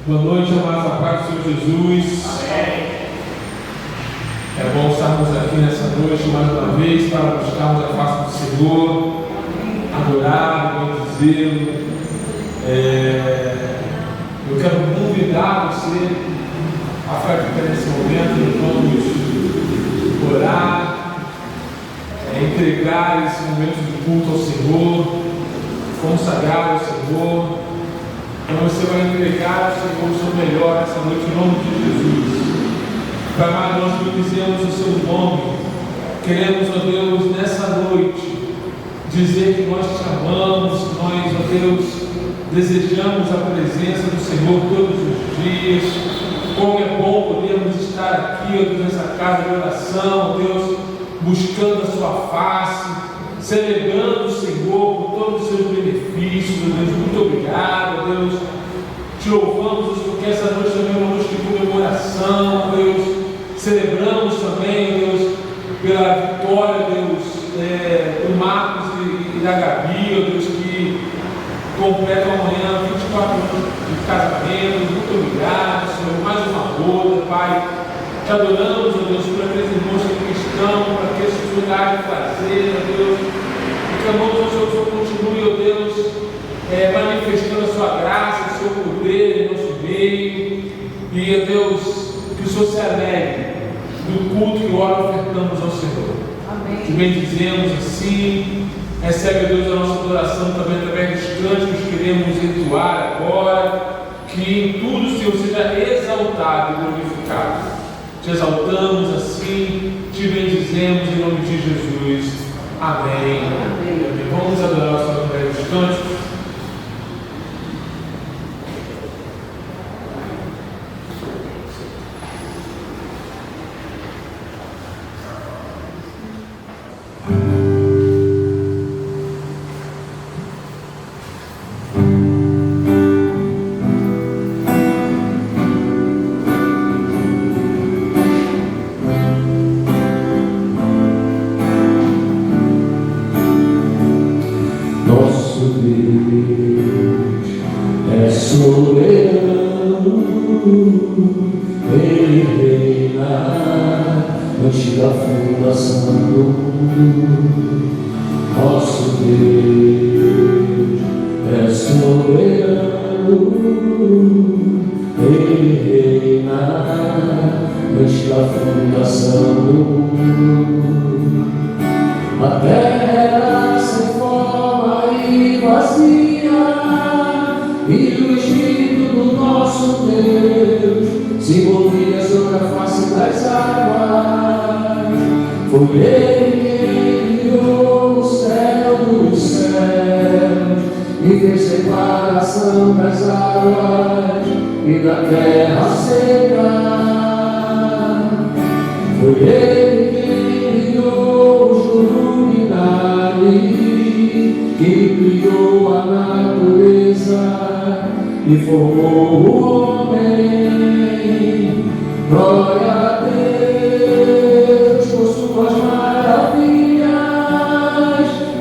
Boa noite, amados, a paz do Senhor Jesus. Amém. É bom estarmos aqui nessa noite mais uma vez para buscarmos a face do Senhor, adorar, bendizê-lo. Eu quero convidar você a ficar nesse momento, vamos orar, entregar esse momento de culto ao Senhor, consagrar ao Senhor. Então você vai entregar ao Senhor o seu melhor essa noite em nome de Jesus. Pai amado, nós bendizemos o seu nome. Queremos, ó Deus, nessa noite, dizer que nós te amamos, que nós, ó Deus, desejamos a presença do Senhor todos os dias. Como é bom podermos estar aqui, ó Deus, nessa casa de oração, ó Deus, buscando a sua face, celebrando o Senhor por todos os seus benefícios, ó Deus. Muito obrigado, ó Deus. Te louvamos, Deus, porque essa noite também é uma noite de comemoração, ó Deus. Celebramos também, ó Deus, pela vitória, ó Deus, do Marcos e da Gabi, ó Deus, que completam amanhã 24 anos de casamento. Muito obrigado, Senhor, mais uma boda, Pai. Te adoramos, ó Deus, por aqueles irmãos que estão, para que esses lugares de prazer, ó Deus. E clamamos ao Senhor que o Senhor continue, ó Deus, manifestando a sua graça, o seu poder em nosso meio. E, ó Deus, que o Senhor se alegre do culto que ora ofertamos ao Senhor. Amém. Te bendizemos assim. Recebe, ó Deus, a nossa adoração também através dos cânticos que queremos entoar agora. Que em tudo, Senhor, seja exaltado e glorificado. Te exaltamos assim, te bendizemos em nome de Jesus. Amém. Amém. Vamos adorar o Senhor através dos cânticos. E formou o homem. Glória a Deus por suas maravilhas,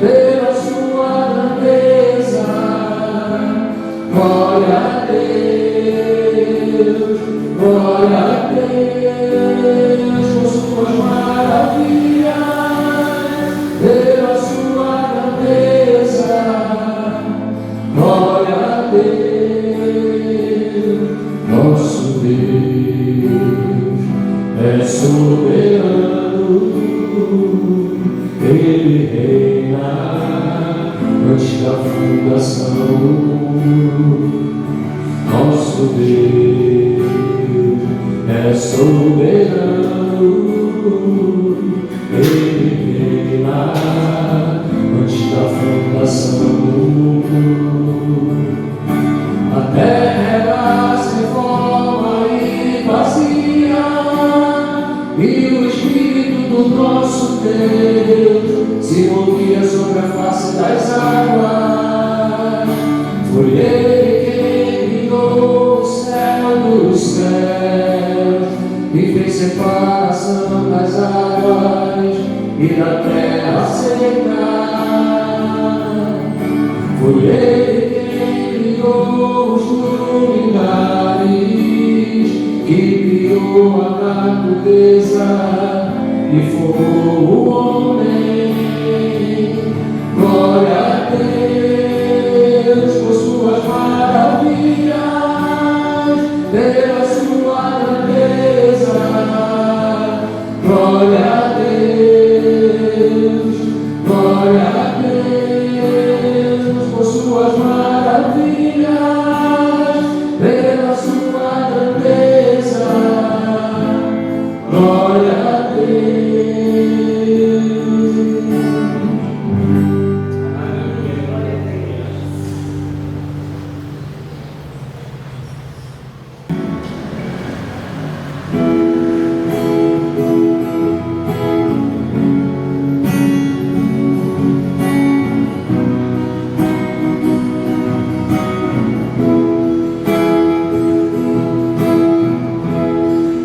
pela sua grandeza. Glória a Deus por suas maravilhas, pela sua grandeza. Glória a Deus. Nosso Deus é soberano, Ele reina antes da fundação do mundo. Nosso Deus é soberano, Ele reina antes da fundação do mundo. A terra era sem forma e vazia, e o Espírito do nosso Deus se movia sobre a face das águas. Foi Ele quem criou o céu dos céus e fez separação das águas e da terra seca. Foi Ele quem criou os lugares criou a natureza e formou o homem. Glória a Deus por suas maravilhas, pela sua grandeza. Glória a Deus, glória a Deus por suas maravilhas, pela sua grandeza. Glória a Deus.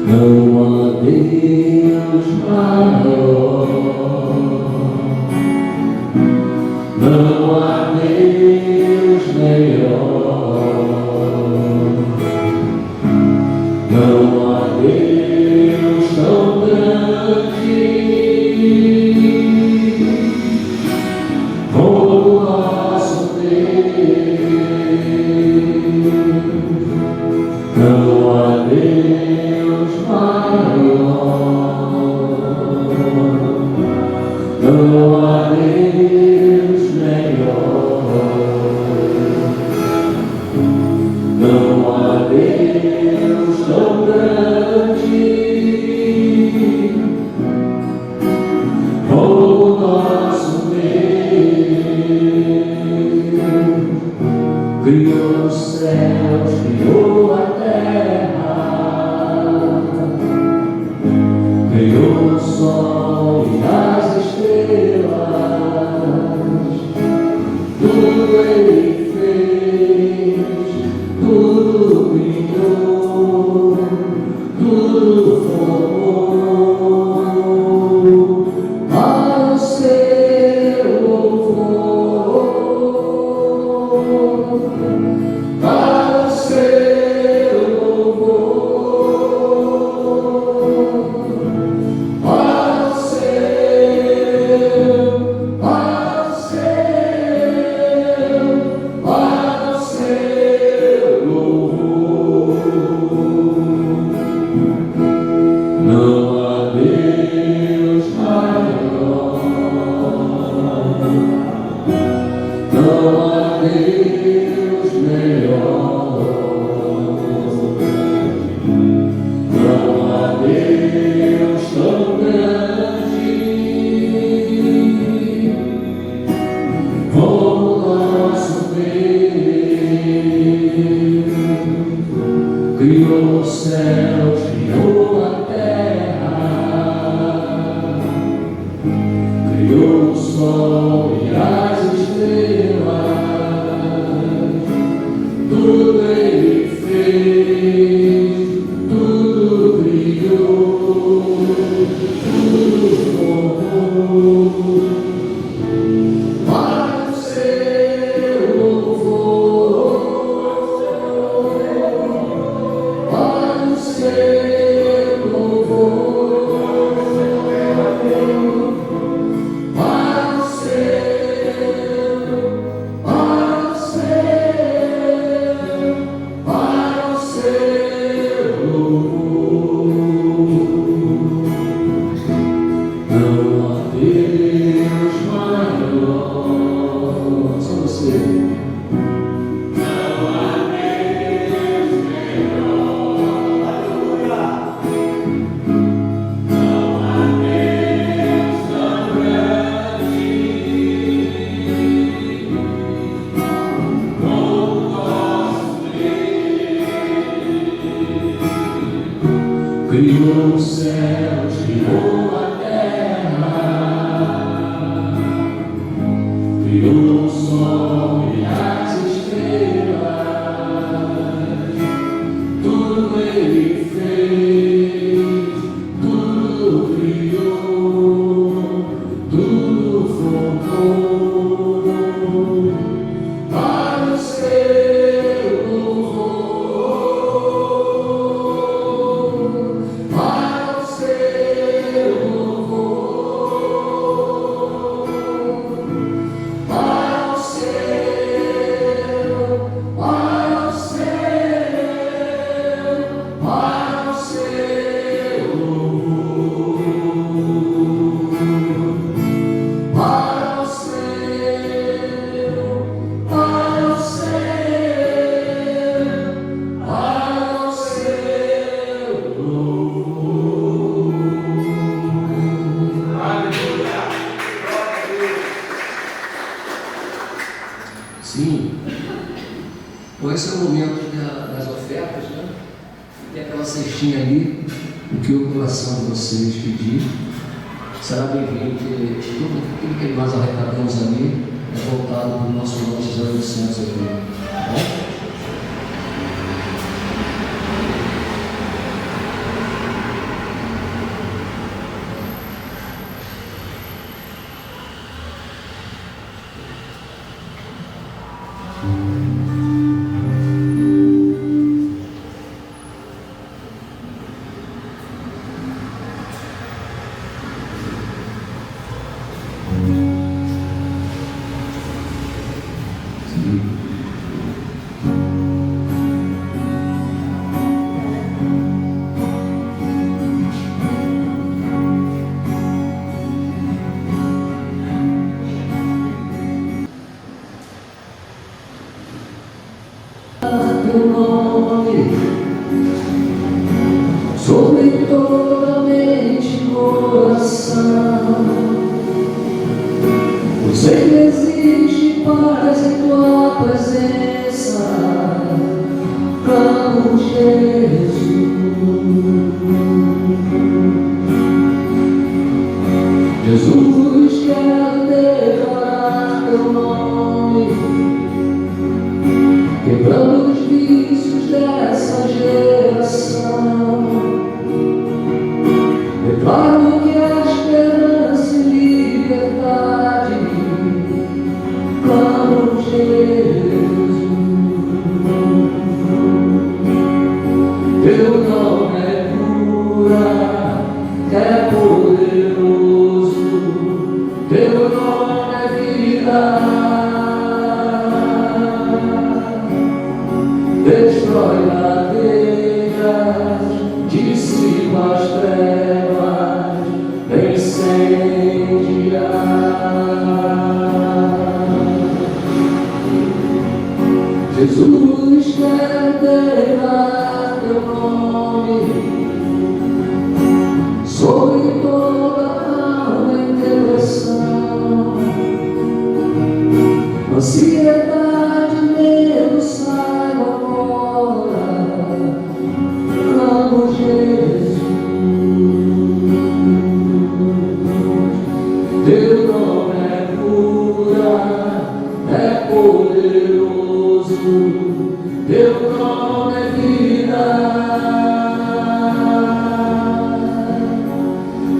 Não há Deus maior, não há Deus melhor, não há Deus tão grande como o nosso Deus. Não há Deus não há Deus melhor, não há Deus tão grande como o nosso Deus. Criou os céus, criou a terra, criou o sol e as estrelas, tudo Ele fez, tudo criou, tudo formou para o seu louvor, para o seu louvor, para o seu louvor. Não há Deus maior, não há Deus melhor, não há Deus tão grande como o nosso Deus. Criou os céus, criou a terra, criou o sol e as estrelas, tudo Ele fez, tudo criou, tudo formou para o seu louvor, para o seu louvor, para o seu louvor. Não há Deus maior, só você. Não há Deus melhor, aleluia. Não há Deus tão grande como o nosso Deus. Criou os céus, criou a terra, criou o sol e as estrelas, tudo Ele fez, tudo criou, tudo formou para o seu louvor, para momento das ofertas, né? Tem aquela cestinha ali, o que o coração de vocês pedir será bem-vindo, porque tudo que nós arrecadamos ali é voltado para o nosso lanche 0800 aqui, tá bom? Teu nome sobre toda a mente e coração, pois sempre existe paz em tua presença, clamo Jesus. Jesus, quero declarar teu nome, quebrando os vícios dessa geração. Declaro que a esperança e liberdade clamam Jesus. Teu nome é cura, é poderoso, teu nome é vida. Destrói cadeias, dissipa as trevas, incendiar. Jesus quer declarar teu nome sobre toda alma e depressão, ansiedade, medo, saiba agora, clamo Jesus. Teu nome é cura, é poderoso, teu nome é vida.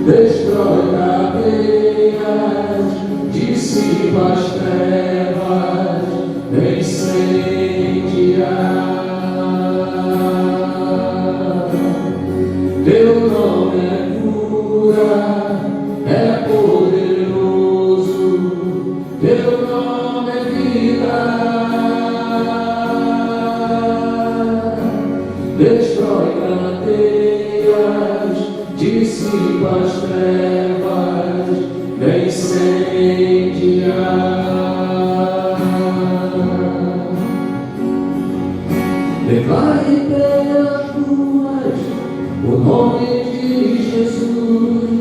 Destrói cadeias, dissipa as trevas, incendiar. Teu nome é cura, é poderoso, teu nome é vida. Destrói cadeias, dissipa as trevas, incendiar. Declare pelas ruas o nome de Jesus,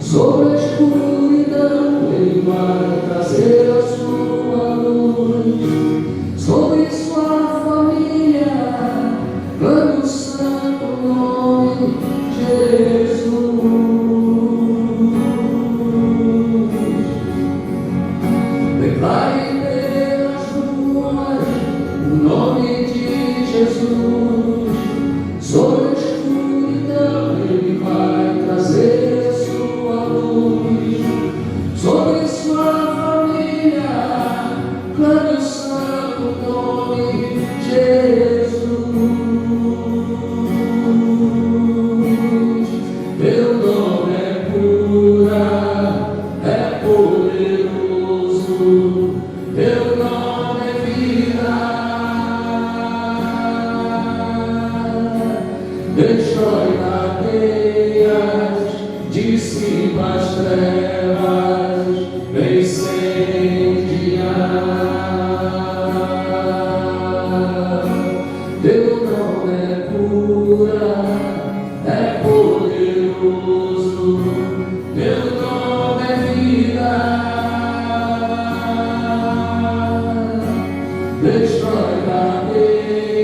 sobre a escuridão ele vai trazer a sua luz, sobre sua família, clame o santo nome de Jesus. Declare pelas ruas o nome de Jesus, sobre a escuridão ele vai trazer sua luz, sobre sua família, clame o santo nome de Jesus. Teu nome é cura, é poderoso, teu nome é vida. Destrói cadeias, dissipa as trevas, incendiar. Teu nome é cura, é poderoso, teu nome é vida. Destrói cadeias,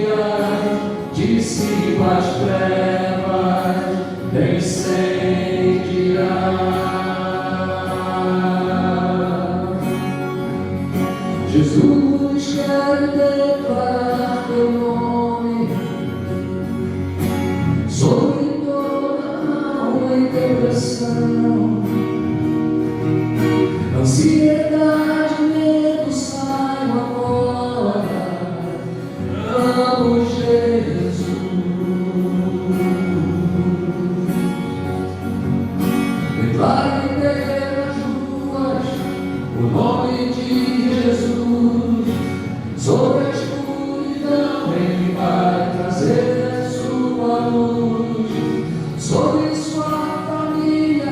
sobre sua família,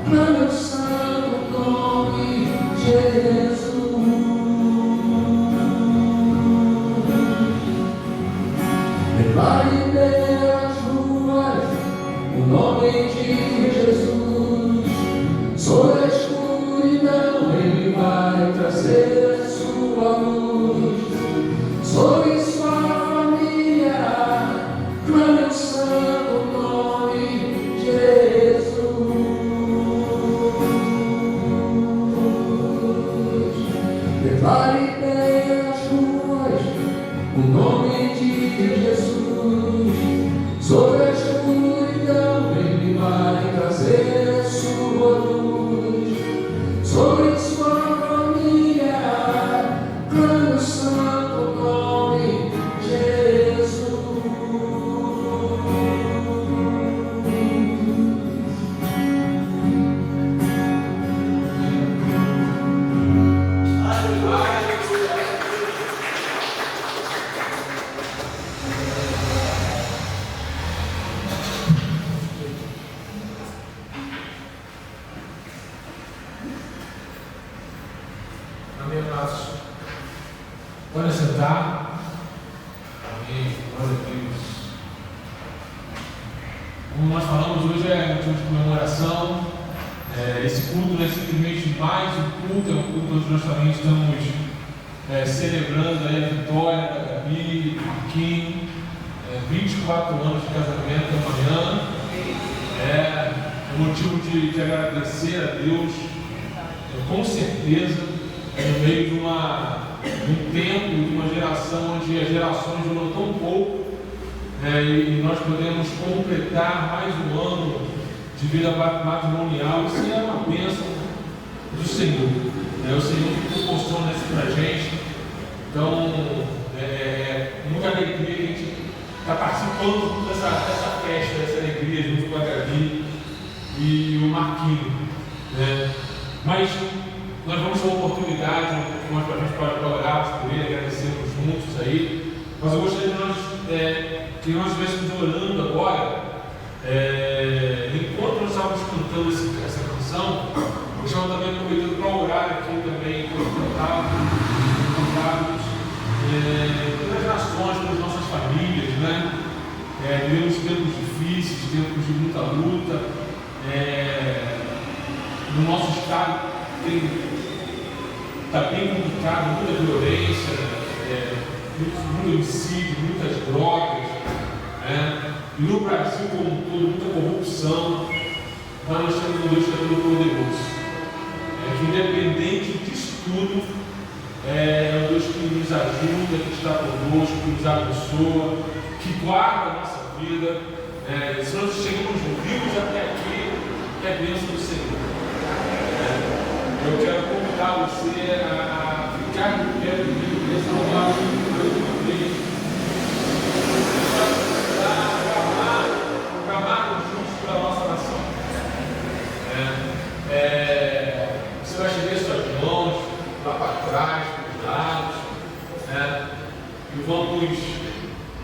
clame o santo nome Jesus. Levai pelas ruas o nome de Jesus, sobre a escuridão Ele vai trazer a sua luz, sobre sua família, clame o santo nome Jesus. Levai pelas ruas o nome de Jesus, sobre a escuridão Ele vai trazer a sua luz, sobre sua família, clame o santo nome Jesus. Amém, amados. Pode sentar. Amém. Glória a Deus. Como nós falamos, hoje é motivo de comemoração. Esse culto não é simplesmente mais um culto, é um culto onde nós também estamos celebrando aí a vitória da Gabi, do Marquinhos, 24 anos de casamento amanhã. É motivo de agradecer a Deus, com certeza, no meio de um tempo, de uma geração onde as gerações duram tão pouco, e nós podemos completar mais um ano de vida matrimonial. Isso é uma bênção do Senhor. O Senhor que proporciona isso para a gente. Então, muita alegria que a gente está participando dessa festa, dessa alegria junto com a Gabi e o Marquinhos. Mas nós vamos ter uma oportunidade, mais para a gente para orarmos por ele, agradecermos juntos aí. Mas eu gostaria que nós estivéssemos orando agora. Enquanto nós estávamos cantando essa canção, eu estava também aproveitando para orar aqui também, enquanto cantávamos, pelas nações, pelas nossas famílias, né? Vivemos tempos difíceis, tempos de muita luta. No nosso estado está bem complicado, muita violência, muito homicídio, muitas drogas, e no Brasil como um todo, muita corrupção. Mas nós temos um Deus que é todo poderoso, que independente disso tudo, é um Deus que nos ajuda, que está conosco, que nos abençoa, que guarda a nossa vida. Se nós chegamos vivos até aqui, é a bênção do Senhor. Eu quero convidar você a ficar de pé comigo nessa palavra mais uma vez. Clamar juntos pela nossa nação. Você vai estender suas mãos lá para trás, para os lados, e vamos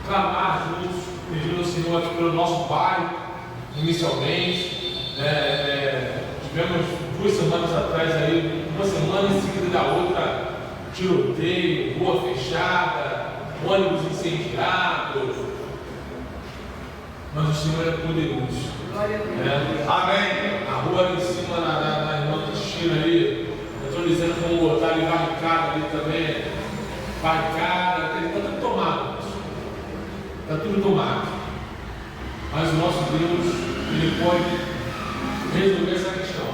clamar juntos, pedindo ao Senhor aqui pelo nosso bairro, inicialmente. Tivemos 2 semanas atrás aí, uma semana em seguida da outra, tiroteio, rua fechada, ônibus incendiado. Mas o Senhor é poderoso. Amém. A rua ali em cima, na irmã Cristina ali, eu estou dizendo que vamos botar ali barricada ali também. Barricada, está tudo tomado. Está tudo tomado. Mas o nosso Deus, Ele pode resolver essa questão.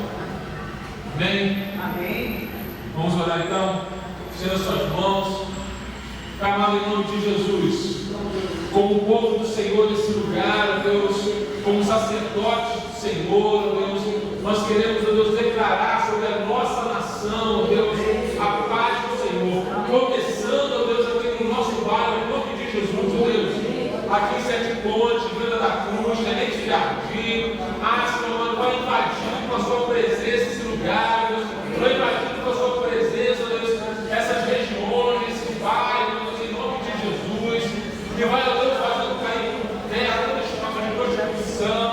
Amém? Amém. Vamos orar então. Estenda suas mãos. Pai amado, em nome de Jesus, como povo do Senhor nesse lugar, Deus, como sacerdotes do Senhor, Deus, nós queremos, Deus, declarar sobre a nossa nação, Deus, a paz do Senhor, começando, Deus, aqui no nosso bairro, em nome de Jesus, Deus, aqui em Sete Pontes, Vila da Cruz, Tenente Jardim, Senhor, vai invadindo com a sua presença esse lugar, Deus, vai invadindo com a sua presença, Deus, essas regiões, esse bairro, Deus, em nome de Jesus, e vai, Deus, fazendo cair por terra toda espírito de prostituição,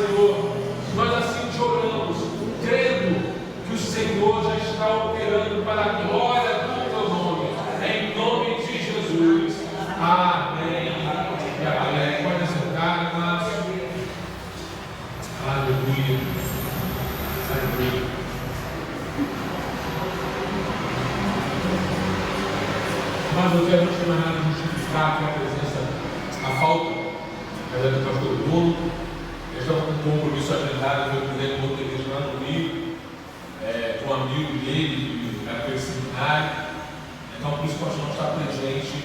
Senhor, nós assim te oramos, crendo que o Senhor já está operando para a glória do teu nome, em nome de Jesus. Amém. E amém. Pode sentar, mas aleluia. Aleluia. Mas eu quero te mais nada justificar aqui a presença, a falta do pastor Bruno. Ele estava com um compromisso agendado, eu quiser com outra igreja lá no Rio, com um amigo dele, que era pelo seminário. Então, por isso que nós vamos estar presente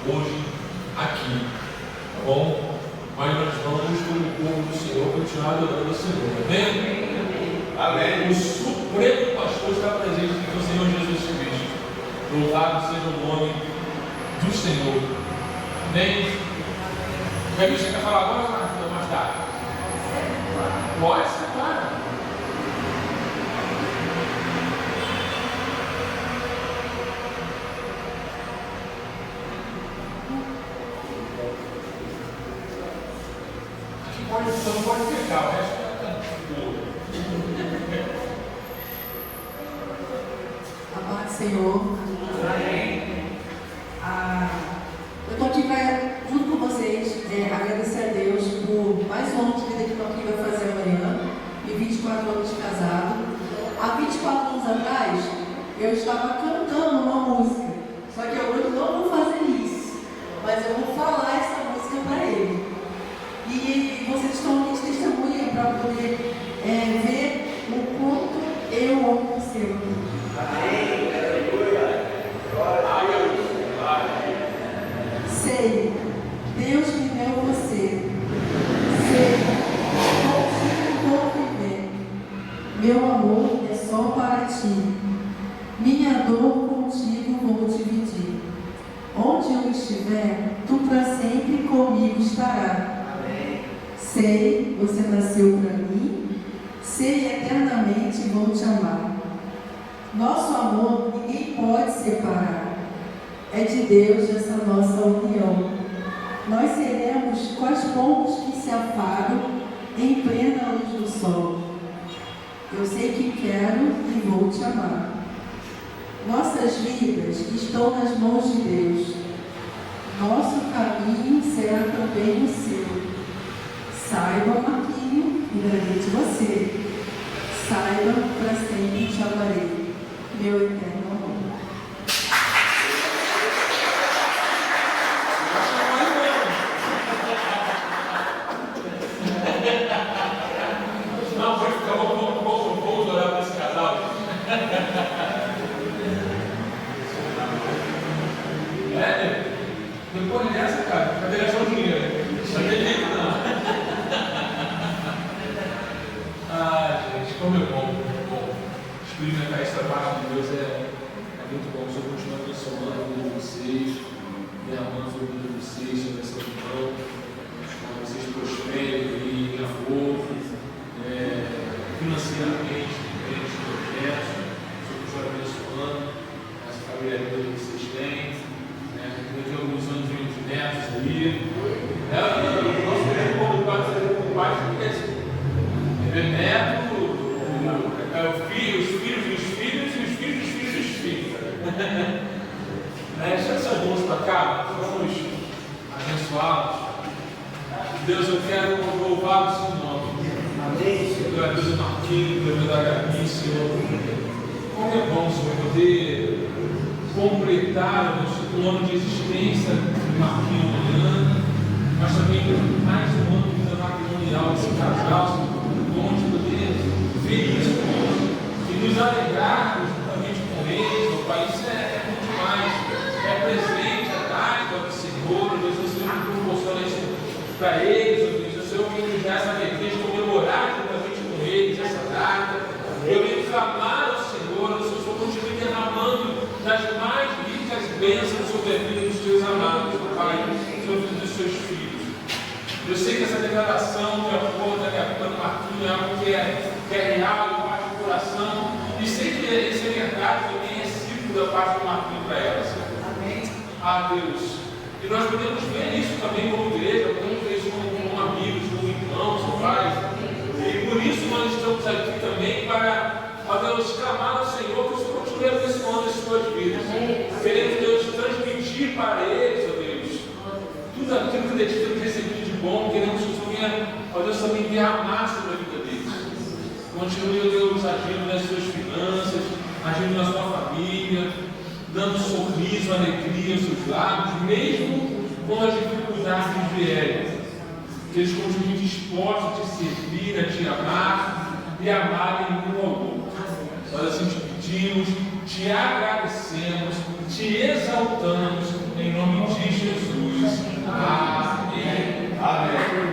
hoje aqui, tá bom? Mas nós vamos, como povo do Senhor, continuar adorando o Senhor, amém? Amém. O Supremo Pastor está presente aqui com o Senhor Jesus Cristo. Louvado seja o nome do Senhor. Amém? Você quer falar agora ou mais tarde? Pode ser, claro. Aqui pode, só não pode pegar, o resto é boa. A paz do Senhor. Eu estou aqui junto com vocês, agradecer a Deus por mais um ano de vida que meu filho vai fazer amanhã e 24 anos de casado. Há 24 anos atrás, eu estava cantando uma música, só que eu hoje não vou fazer isso, mas eu vou falar essa música para ele. E vocês estão aqui de testemunha para poder ver o quanto eu amo o Senhor. Sei, Deus me deu você. Sei, contigo vou viver. Meu amor é só para ti. Minha dor contigo vou dividir. Onde eu estiver, tu para sempre comigo estará. Sei, você nasceu para mim. Sei, eternamente vou te amar. Nosso amor ninguém pode separar. É de Deus essa nossa união. Nós seremos quais pombos que se afagam em plena luz do sol. Eu sei que quero e vou te amar. Nossas vidas estão nas mãos de Deus. Nosso caminho será também o seu. Saiba, Marquinho, lembrarei de você. Saiba, para sempre te amarei. Meu eterno amor. Não, foi ficar vamos orar para esse casal. Depois dessa, cara, cadê a sua dinheiro? Não tem jeito, não. Gente, como é bom, experimentar essa parte de Deus é muito bom. O Senhor continua abençoando a vida de vocês, derramando sobre a vida de vocês, sobre essa união, que vocês prosperem em amor, financeiramente, diferentes projetos. O Senhor continua abençoando essa família que vocês têm. Daqui a alguns anos vem de netos aí. O nosso povo pode fazer com o pai, neto, os filhos dos filhos e os filhos dos filhos dos filhos. Deixa essas mãos para cá, vamos abençoá-los. Deus, eu quero louvar o seu nome. Eu agradeço o Marquinhos, eu agradeço a Gabi, Senhor. Como é bom, Senhor, poder completar o ano de existência do Marquinhos amanhã, mas também mais um ano de vida matrimonial desse casal, Senhor. Bom de poder ver isso e nos alegrarmos juntamente com eles, meu Pai. Isso é muito demais. É presente, é dádiva do Senhor. Jesus, o Senhor proporciona isso para eles. O Senhor que nos dá essa alegria de comemorar juntamente com eles essa data. Eu venho clamar ao Senhor, o Senhor continue derramando das mais ricas bênçãos sobre a vida dos teus amados, meu Pai, sobre a vida dos seus filhos. Eu sei que essa declaração que aponta, que aponta no Marquinhos, é algo que é real, que parte do coração, e sei que isso é verdade, também é ciclo da parte do Marquinhos para ela, Senhor. Amém. Deus. E nós podemos ver isso também como igreja, podemos ver isso como amigos, como irmãos, meu Pai. vamos clamar ao Senhor que isso continue abençoando as suas vidas. Queremos, Deus, transmitir para eles, ó Deus, tudo aquilo que temos recebido de bom. Queremos que o Senhor, ó Deus, também derramar sobre a vida deles. Continue, ó Deus, agindo nas suas finanças, agindo na sua família, dando sorriso, alegria aos seus lábios, mesmo quando as dificuldades vierem. Que eles continuem dispostos a te servir, a te amar e amarem um ao outro. Nós assim te pedimos, te agradecemos, te exaltamos, em nome de Jesus. Amém. Amém.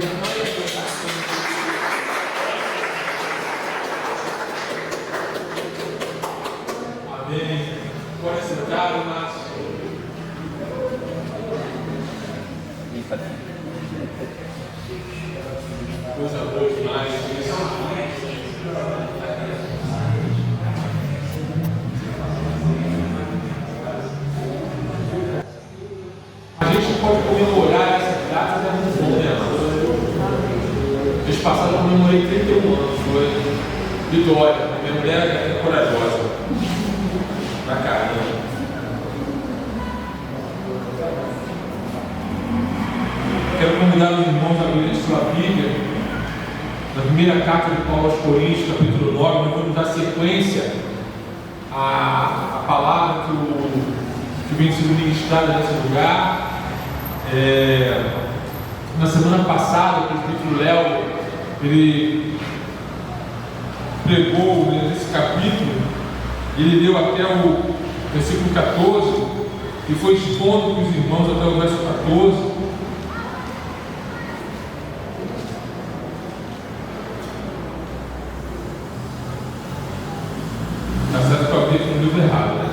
Amém. Pode sentar, Márcio. Coisa boa demais. A gente pode comemorar essas datas de algum momento. Mês passado eu comemorei 31 anos, foi Vitória. Minha mulher é corajosa. Pra caramba. Quero convidar os irmãos a abrirem sua Bíblia na primeira carta de Paulo aos Coríntios, capítulo 9. Nós vamos dar sequência à palavra que vem sendo ministrada nesse lugar. Na semana passada, o presbítero Léo, ele pregou nesse capítulo, ele leu até o versículo 14 e foi expondo para os irmãos até o verso 14. Está certo que eu abri com o livro errado, né?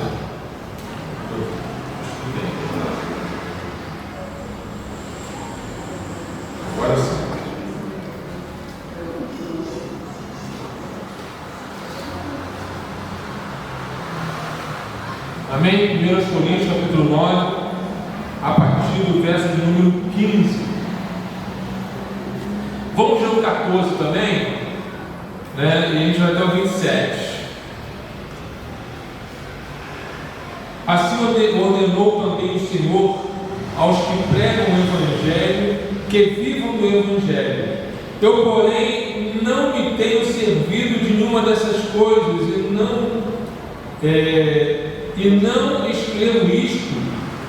Agora sim. Amém? 1 Coríntios, capítulo 9, a partir do verso de número 15. Vamos ver o 14 também, né? E a gente vai até o 27. Assim ordenou também o Senhor aos que pregam o Evangelho que vivam do Evangelho. Eu, porém, não me tenho servido de nenhuma dessas coisas e não escrevo isto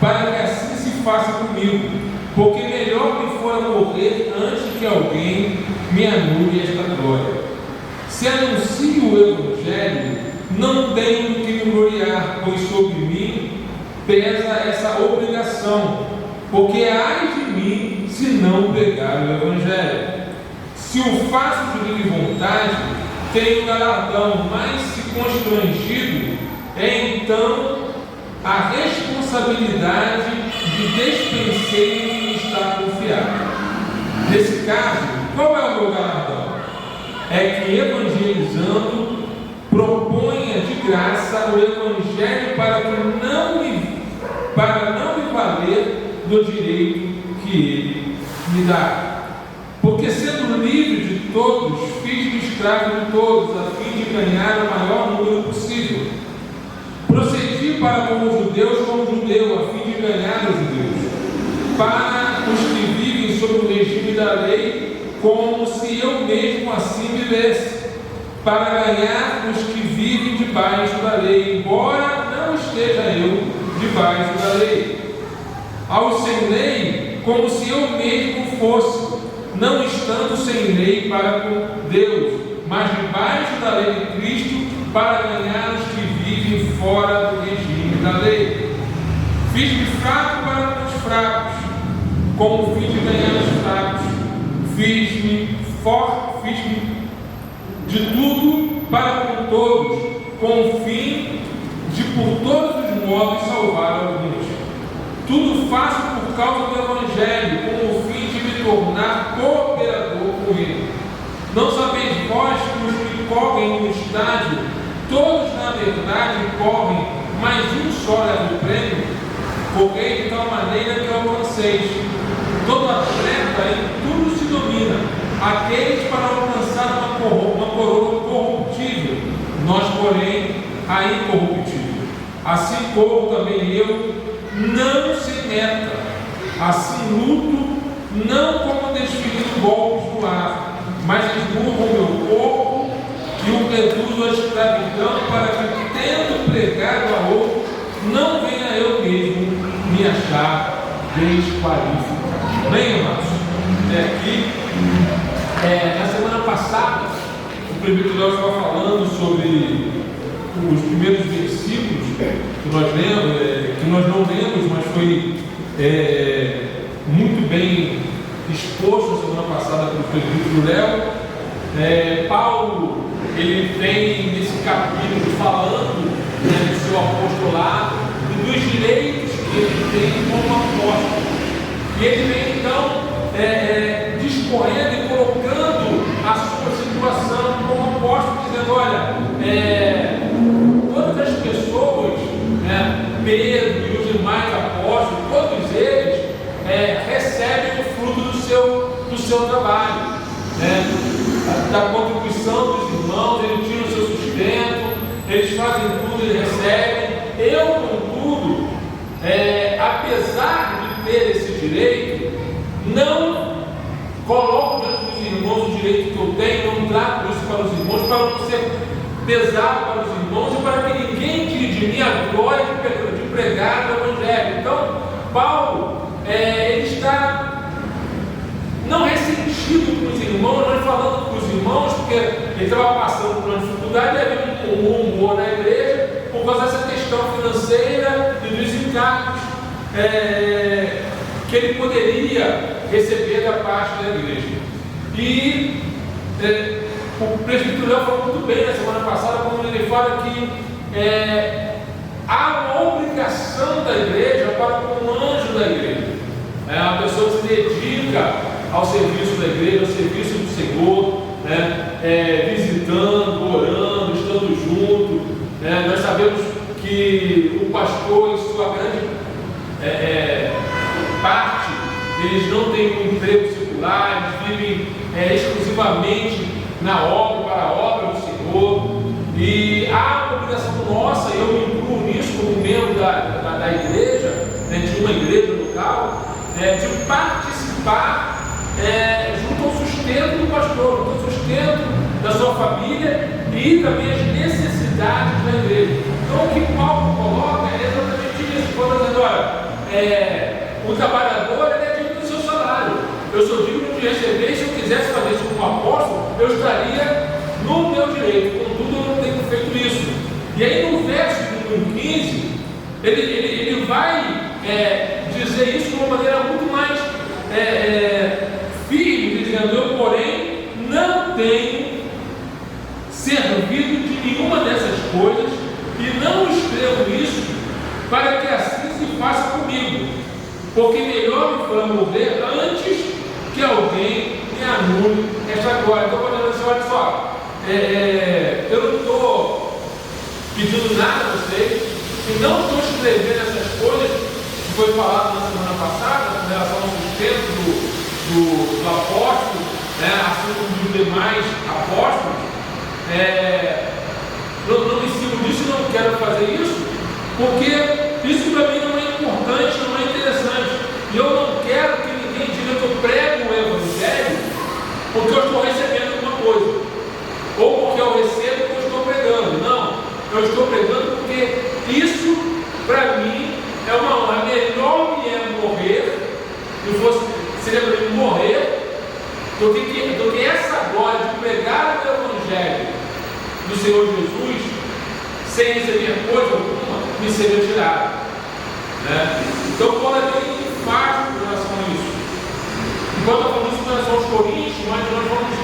para que assim se faça comigo, porque melhor me fora morrer antes que alguém me anule esta glória. Se anuncio o Evangelho, não tenho do que me gloriar, pois sobre mim pesa essa obrigação, porque ai de mim se não pregar o Evangelho. Se o faço de livre vontade, tenho galardão, mas se constrangido, é então a responsabilidade de despenseiro que me está confiada. Nesse caso, qual é o meu galardão? É que evangelizando, proponha de graça o Evangelho para não me valer do direito que ele me dá. Porque sendo livre de todos, fiz-me escravo de todos, a fim de ganhar o maior número possível. Procedi para com os judeus como judeu, a fim de ganhar os judeus. Para os que vivem sob o regime da lei, como se eu mesmo assim vivesse. Para ganhar os que vivem debaixo da lei, embora não esteja eu debaixo da lei. Aos sem lei, como se eu mesmo fosse, não estando sem lei para com Deus, mas debaixo da lei de Cristo, para ganhar os que vivem fora do regime da lei. Fiz-me fraco para os fracos, como fim de ganhar os fracos. Fiz-me forte, fiz-me de tudo para com todos, com o fim de por todos os modos salvar alguns. Tudo faço por causa do Evangelho, com o fim de me tornar cooperador com ele. Não sabeis vós que os que correm no estádio, todos na verdade correm, mas um só leva o prêmio? Correi de tal maneira que alcanceis. Todo atleta em tudo se domina, aqueles para alcançar uma coroa corruptível, nós, porém, corro também eu, não sem meta, assim luto, não como desferindo golpes no ar, mas esmurro o meu corpo e o reduzo à escravidão, para que, tendo pregado a outro, não venha eu mesmo me achar desqualificado. Amém, irmãos? Até aqui, na semana passada, o primeiro nós estava falando sobre os primeiros versículos que nós lemos, que nós não lemos, mas foi muito bem exposto na semana passada pelo presbítero Léo. Paulo, ele vem nesse capítulo falando do seu apostolado e dos direitos que ele tem como apóstolo. E ele vem então discorrendo e colocando a sua situação como apóstolo, dizendo: olha, todas as pessoas, Pedro e os demais apóstolos, todos eles recebem o fruto do seu trabalho, da contribuição dos irmãos, eles tiram o seu sustento, eles fazem tudo, eles recebem. Eu, contudo, apesar de ter esse direito, não coloco diante dos irmãos o direito que eu tenho, não trago isso para os irmãos, para não ser pesado para os irmãos e para que ninguém tire de mim a glória de pregar o Evangelho. Então, Paulo, ele está não ressentido com os irmãos, mas falando com os irmãos, porque ele estava passando por uma dificuldade, havia um rumor na igreja por causa dessa questão financeira e dos encargos que ele poderia receber da parte da igreja. E o presbítero Léo falou muito bem na semana passada, quando ele fala que há uma obrigação da igreja para com o anjo da igreja. A pessoa que se dedica ao serviço da igreja, ao serviço do Senhor, visitando, orando, estando junto. Nós sabemos que o pastor, em sua grande parte, eles não têm um emprego secular, eles vivem exclusivamente na obra, para a obra do Senhor. E há uma obrigação nossa, e eu me incluo nisso como membro da igreja, de uma igreja local, de participar junto ao sustento do pastor, junto ao sustento da sua família e também as necessidades da igreja. Então, o que Paulo coloca é exatamente isso. Paulo está dizendo: olha, o trabalhador é digno do seu salário. Eu sou digno de receber, e se eu quisesse fazer isso como apóstolo, eu estaria no meu direito. Contudo, eu não tenho feito isso. E aí, no verso número 15, ele vai dizer isso de uma maneira muito mais firme, dizendo: eu, porém, não tenho servido de nenhuma dessas coisas e não escrevo isso para que assim se faça comigo, porque melhor me for morrer antes que alguém me anule esta glória. Então, quando eu disse: olha só, eu não estou pedindo nada a vocês e não estou escrevendo essas coisas que foi falado na semana passada com relação ao sustento do apóstolo, assim como dos demais apóstolos. Não me sigo disso e não quero fazer isso, porque isso para mim não é importante, não é interessante. E eu não quero que ninguém diga que eu prego o Evangelho porque eu estou recebendo alguma coisa, ou porque eu recebo porque eu estou pregando. Não, eu estou pregando porque isso para mim é uma honra. Melhor me é morrer, seria para mim morrer, do que essa glória de pregar o Evangelho do Senhor Jesus sem receber coisa alguma me seja tirada. Então, Paulo é bem enfático em relação a isso. Enquanto eu falo isso em relação aos Coríntios, mas nós vamos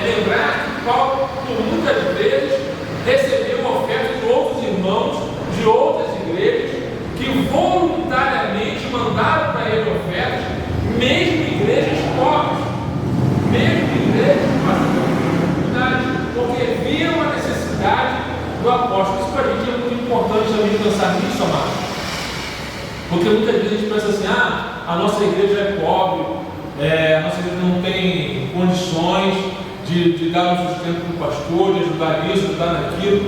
lembrar que Paulo, por muitas vezes, recebeu ofertas de outros irmãos, de outras igrejas, que voluntariamente mandaram para ele ofertas, mesmo igrejas pobres, porque viram a necessidade do apóstolo. Isso para a gente é muito importante também pensar nisso, amados. Porque muitas vezes a gente pensa assim: a nossa igreja é pobre, a nossa igreja não tem condições de dar um sustento para o pastor, de ajudar nisso, ajudar naquilo.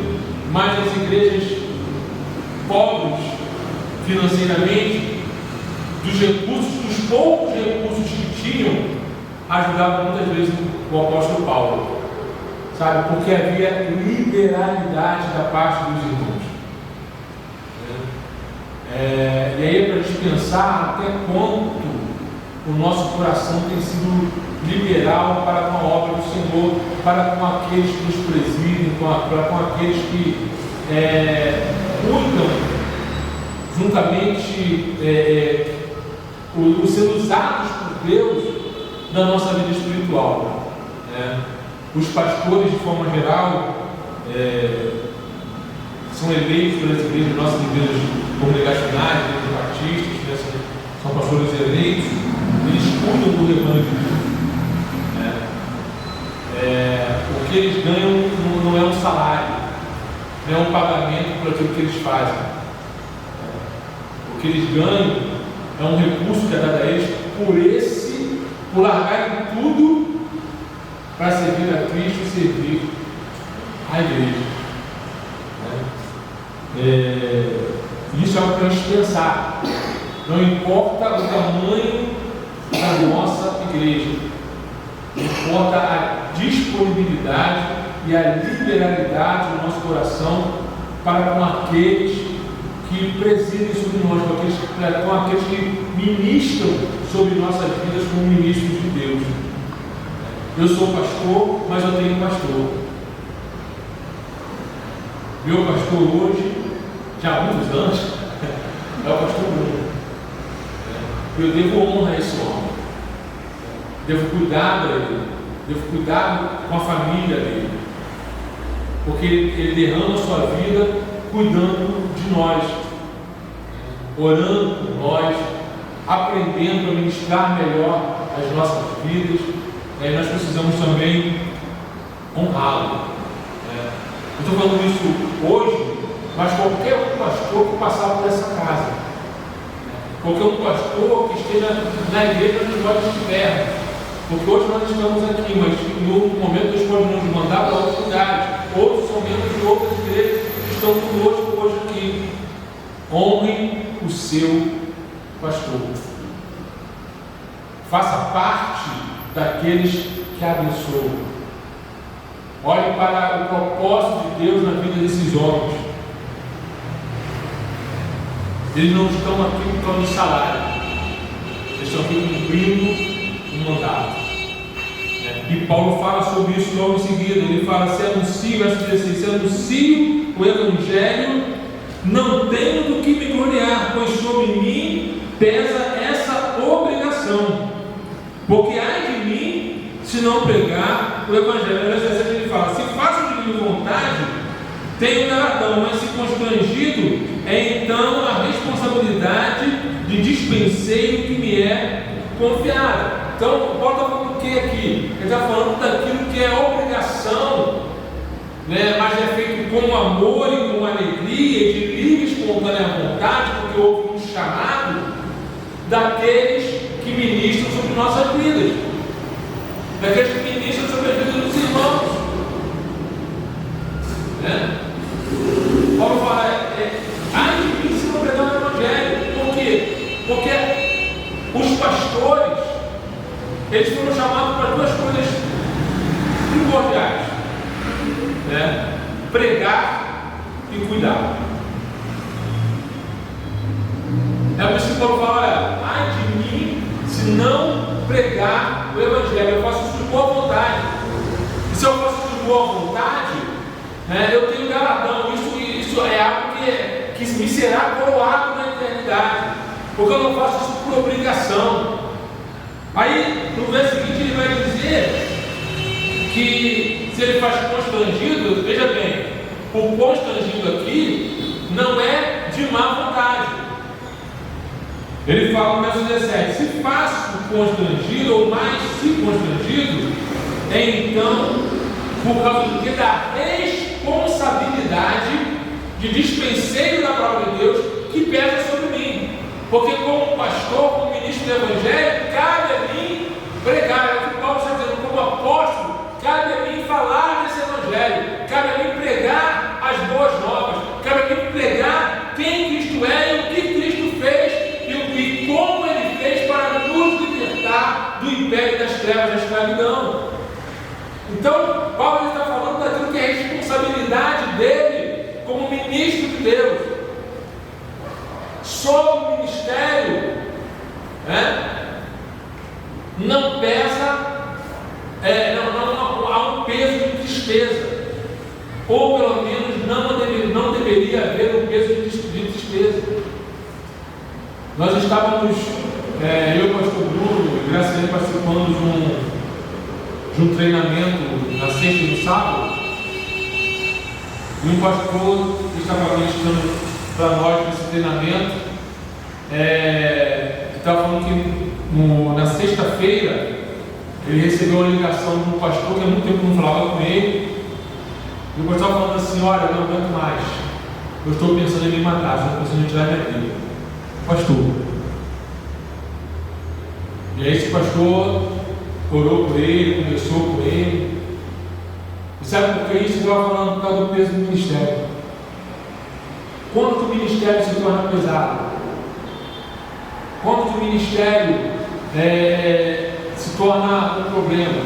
Mas as igrejas pobres, financeiramente, dos recursos, dos poucos recursos que tinham, ajudavam muitas vezes o apóstolo Paulo, sabe? Porque havia liberalidade da parte dos irmãos. E aí é para a gente pensar até quanto o nosso coração tem sido liberal para com a obra do Senhor, para com aqueles que nos presidem, para com aqueles que cuidam juntamente, sendo usados por Deus na nossa vida espiritual. Os pastores, de forma geral, são eleitos pelas igrejas, nossas igrejas congregacionais, igrejas batistas, são pastores eleitos, eles cuidam do rebanho de Deus. O que eles ganham não é um salário, não é um pagamento por aquilo que eles fazem. O que eles ganham é um recurso que é dado a eles por largarem tudo para servir a Cristo e servir a igreja. Isso é o que a gente pensar. Não importa o tamanho da nossa igreja, importa a disponibilidade e a liberalidade do nosso coração para com aqueles que presidem sobre nós, com aqueles que ministram sobre nossas vidas como ministros de Deus. Eu sou pastor, mas eu tenho um pastor. Meu pastor hoje, já há muitos anos, é o pastor Bruno. Eu devo honra a esse homem. Devo cuidar dele. Devo cuidar com a família dele. Porque ele derrama a sua vida cuidando de nós, orando por nós, aprendendo a ministrar melhor as nossas vidas. Nós precisamos também honrá-lo. Eu estou falando isso hoje, mas qualquer um pastor que passar por essa casa, qualquer um pastor que esteja na igreja onde nós estivermos, porque hoje nós estamos aqui, mas em outro momento Deus pode nos mandar para outros lugares, outros são membros de outras igrejas que estão conosco hoje aqui. Honrem o seu pastor, faça parte daqueles que abençoam. Olhe para o propósito de Deus na vida desses homens. Eles não estão aqui por causa do salário, eles estão aqui cumprindo um mandato. E Paulo fala sobre isso logo em seguida. Ele fala: se anuncio, verso 16, se anuncio o Evangelho, não tenho do que me gloriar, pois sobre mim pesa essa obrigação. Porque ai de mim se não pregar o Evangelho. Verso 17 ele fala: se faço de minha vontade, tenho galardão, mas se constrangido, então a responsabilidade de dispenseiro que me é confiada. Então, Paulo está falando o que aqui? Ele está falando daquilo que é obrigação, mas é feito com amor e com alegria, de livre e espontânea vontade, porque houve um chamado daqueles que ministram sobre nossas vidas, daqueles que ministram sobre a vida dos irmãos. Paulo fala: ai de mim se não pregar o Evangelho. Por quê? Porque os pastores, eles foram chamados para duas coisas primordiais: pregar e cuidar. É por isso que Paulo fala: olha, ai de mim se não pregar o Evangelho. Eu faço isso de boa vontade. E se eu faço isso de boa vontade, eu tenho galardão. Isso é algo que me será coroado na eternidade, porque eu não faço isso por obrigação. Aí no verso seguinte ele vai dizer que se ele faz constrangido, veja bem, o constrangido aqui não é de má vontade. Ele fala no verso 17: se faço constrangido, ou mais se constrangido, então por causa do que? Da responsabilidade de dispenseiro da palavra de Deus que pesa sobre mim. Porque como pastor, como ministro do Evangelho, cabe a mim pregar. É o que Paulo está dizendo: como apóstolo, cabe a mim falar desse Evangelho, cabe a mim pregar as boas novas, cabe a mim pregar quem Cristo é e o que Cristo Então, Paulo está falando daquilo que é responsabilidade dele como ministro de Deus. Sobre o ministério, não pesa, não há um peso de tristeza, ou pelo menos não deveria haver um peso de tristeza. Nós estávamos, eu e o pastor Bruno, graças a Deus, participando de um treinamento na sexta e no sábado, e um pastor estava ministrando para nós nesse treinamento, estava falando que na sexta-feira ele recebeu uma ligação de um pastor que há muito tempo não falava com ele, e o pastor estava falando assim: olha, eu não aguento mais, eu estou pensando em me matar, estou pensando em tirar minha vida. Pastor. E aí esse pastor orou por ele, conversou com ele. E sabe por que isso? Eu estava falando por causa do peso do ministério. Quando que o ministério se torna pesado? Quando que o ministério se torna um problema?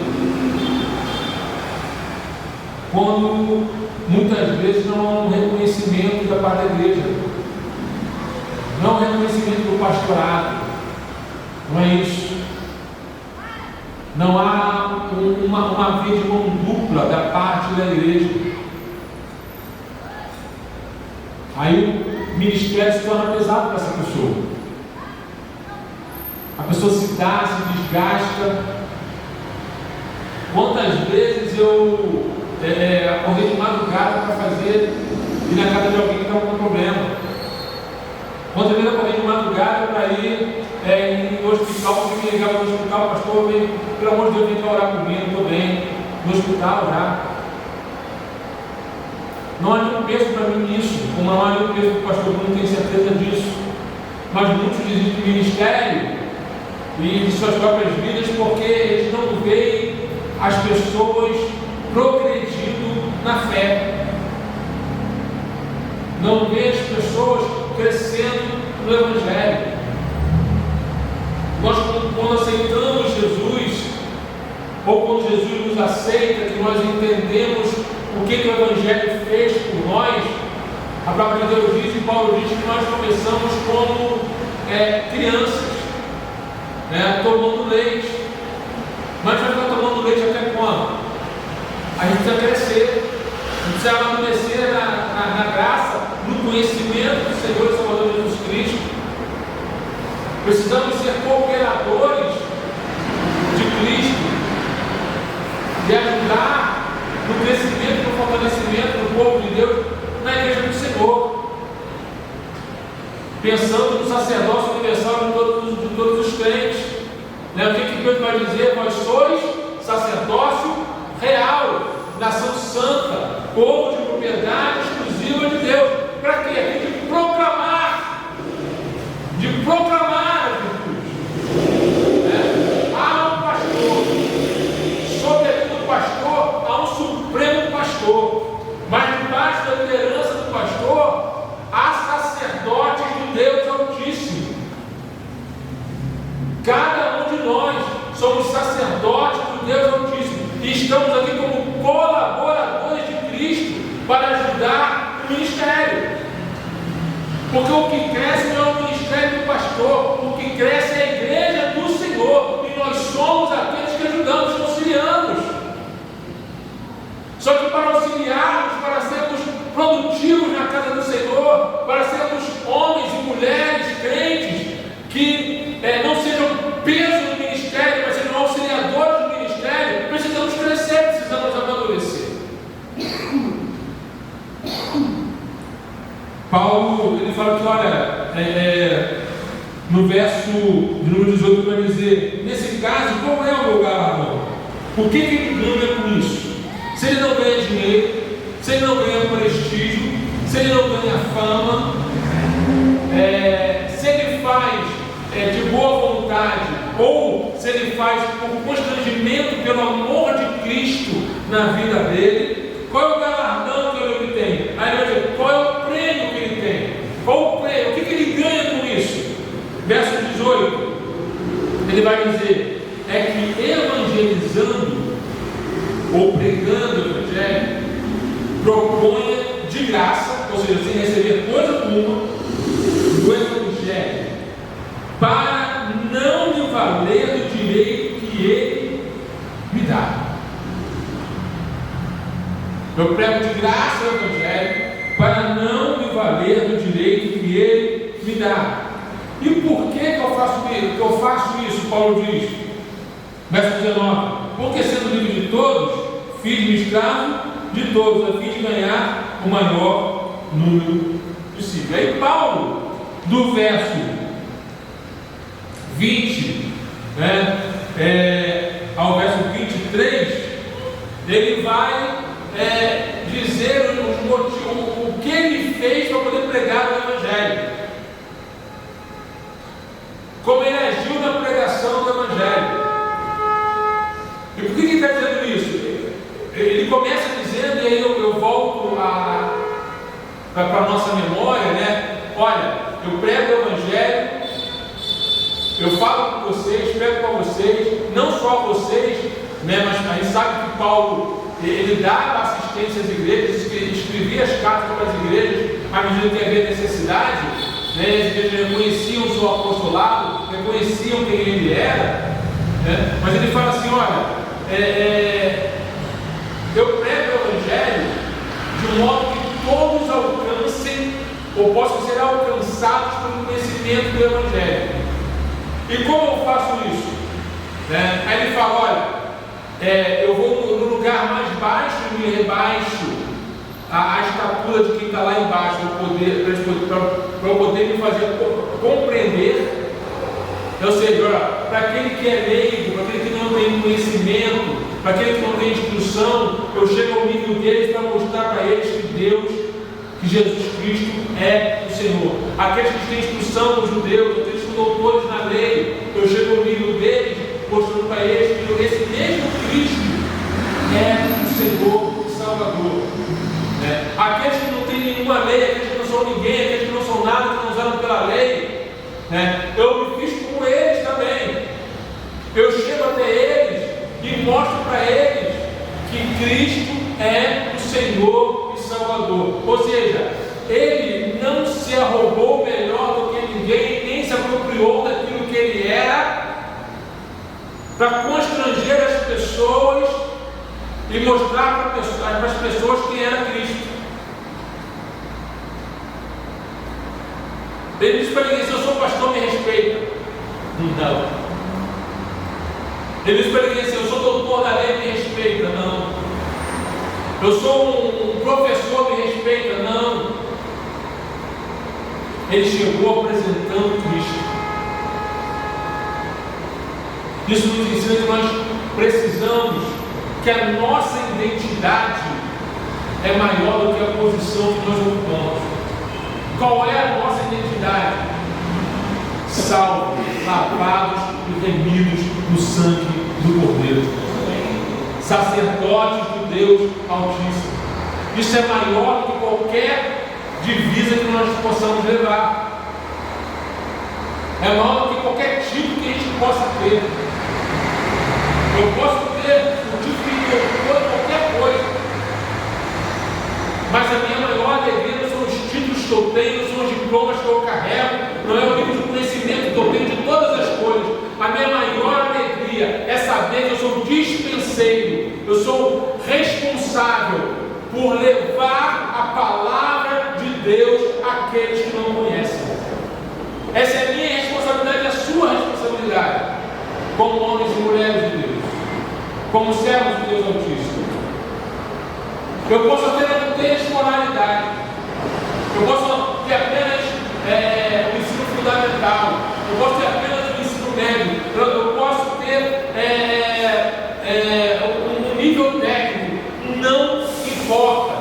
Quando muitas vezes não há um reconhecimento da parte da igreja, não há um reconhecimento do pastorado, não é isso. Não há uma via de mão dupla da parte da igreja. Aí o ministério se torna pesado para essa pessoa. A pessoa se dá, se desgasta. Quantas vezes eu acordei de madrugada para fazer ir na casa de alguém que está com um problema? Quantas vezes eu acordei de madrugada para ir no hospital, porque me ligava no hospital: pastor, pelo amor de Deus, vem cá orar comigo, estou bem, no hospital já. Não há nenhum peso para mim nisso, como não há nenhum peso para o pastor, não tenho certeza disso. Mas muitos desistem do ministério e de suas próprias vidas porque eles não veem as pessoas progredindo na fé, não veem as pessoas crescendo no Evangelho. Nós, quando aceitamos Jesus, ou quando Jesus nos aceita, que nós entendemos o que o Evangelho fez por nós, a própria Deus diz, e Paulo diz, que nós começamos como crianças, tomando leite. Mas vai estar tomando leite até quando? A gente precisa crescer, a gente precisa amadurecer na graça, no conhecimento do Senhor e Salvador Jesus Cristo. Precisamos ser cooperadores de Cristo, de ajudar no crescimento, no fortalecimento do povo de Deus na igreja do Senhor, pensando no sacerdócio universal de todos os crentes. O que Deus vai dizer? Vós sois sacerdócio real, nação santa, povo de propriedade exclusiva de Deus. Para quê? De proclamar a virtude. Há um pastor, sobretudo pastor, há um supremo pastor, mas debaixo da liderança do pastor há sacerdotes do Deus Altíssimo. Cada um de nós somos sacerdotes do Deus Altíssimo e estamos aqui como colaboradores de Cristo para ajudar o ministério. Porque o que cresce não é o ministério do pastor, o que cresce é a igreja do Senhor, e nós somos aqueles que ajudamos, que auxiliamos. Só que para auxiliarmos, para sermos produtivos na casa do Senhor, para sermos homens e mulheres crentes que não sejam peso do ministério, mas sejam auxiliadores do ministério, precisamos crescer, precisamos amadurecer. Paulo, ele fala que, olha, no verso de número 18, vai dizer: nesse caso, qual é o meu galardão? O que ele ganha com isso? Se ele não ganha dinheiro, se ele não ganha prestígio, se ele não ganha fama, se ele faz de boa vontade, ou se ele faz por constrangimento pelo amor de Cristo na vida dele, qual é o galardão que ele tem? Aí ele vai dizer: qual é o prêmio que ele tem? Qual o prêmio? O que ele ganha com isso? Verso 18, ele vai dizer: é que evangelizando ou pregando o Evangelho, proponha de graça, ou seja, sem receber coisa alguma, do Evangelho, para não me valer do direito que Ele me dá. Eu prego de graça o Evangelho para não me valer do direito que Ele me dá. E por que eu faço isso? Paulo diz, verso 19: porque sendo livre de todos, fiz-me escravo de todos, a fim de ganhar o maior número possível. Aí Paulo, do verso 20 ao verso 23, ele vai dizer os motivos, o que ele fez para poder pregar o Evangelho, como ele agiu na pregação do Evangelho. E por que ele está dizendo isso? Ele começa dizendo, e aí eu volto para a nossa memória, né? Olha, eu prego o Evangelho, eu falo com vocês, prego para vocês, não só vocês, né? Mas a gente sabe que Paulo, ele dava assistência às igrejas, ele escrevia as cartas para as igrejas, à medida que havia necessidade, né? As igrejas reconheciam o seu apostolado, reconheciam quem ele era, né? Mas ele fala assim, olha, eu prego o Evangelho de modo que todos alcancem, ou possam ser alcançados pelo conhecimento do Evangelho. E como eu faço isso? Aí ele fala, olha, eu vou no lugar mais baixo e me rebaixo a estatura de quem está lá embaixo, para eu poder me fazer compreender. Ou seja, para aquele que é leigo, para aquele que não tem conhecimento, para aquele que não tem instrução, eu chego ao nível deles para mostrar para eles que Deus, que Jesus Cristo é o Senhor. Aqueles que têm instrução, os judeus, aqueles que são doutores na lei, eu chego ao nível deles, mostrando para eles que esse mesmo Cristo é o Senhor e Salvador. Aqueles que não têm nenhuma lei, aqueles que não são ninguém, aqueles que não são nada, que não usaram pela lei, eu me fiz como eles também. Eu chego até eles e mostro para eles que Cristo é o Senhor e Salvador. Ou seja, Ele não se arrogou melhor do que ninguém, nem se apropriou daquilo que Ele era, para constranger as pessoas e mostrar para as pessoas quem era Cristo. Ele diz para ninguém, se eu sou pastor, me respeita. Não. Ele diz para ninguém, se eu sou doutor da lei, me respeita. Não. Eu sou um professor, me respeita. Não. Ele chegou apresentando Cristo. Isso nos ensina que nós precisamos que a nossa identidade é maior do que a posição que nós ocupamos. Qual é a nossa identidade? Salvos, lavados e remidos no sangue do Cordeiro. Sacerdotes do Deus Altíssimo. Isso é maior do que qualquer divisa que nós possamos levar. É maior do que qualquer título que a gente possa ter. Eu posso ter o título que for qualquer coisa, mas a minha maior alegria não são os títulos que eu tenho, não são os diplomas que eu carrego, não é o nível de conhecimento que eu tenho de todas as coisas. A minha maior alegria é saber que eu sou dispenseiro, eu sou responsável por levar a palavra de Deus àqueles que não conhecem. Essa é a minha responsabilidade, a sua responsabilidade, como homens e mulheres de Deus, como servos de Deus Altíssimo. Eu posso apenas não ter escolaridade, eu posso ter apenas o ensino fundamental, eu posso ter apenas o ensino médio, eu posso ter um nível técnico, não importa.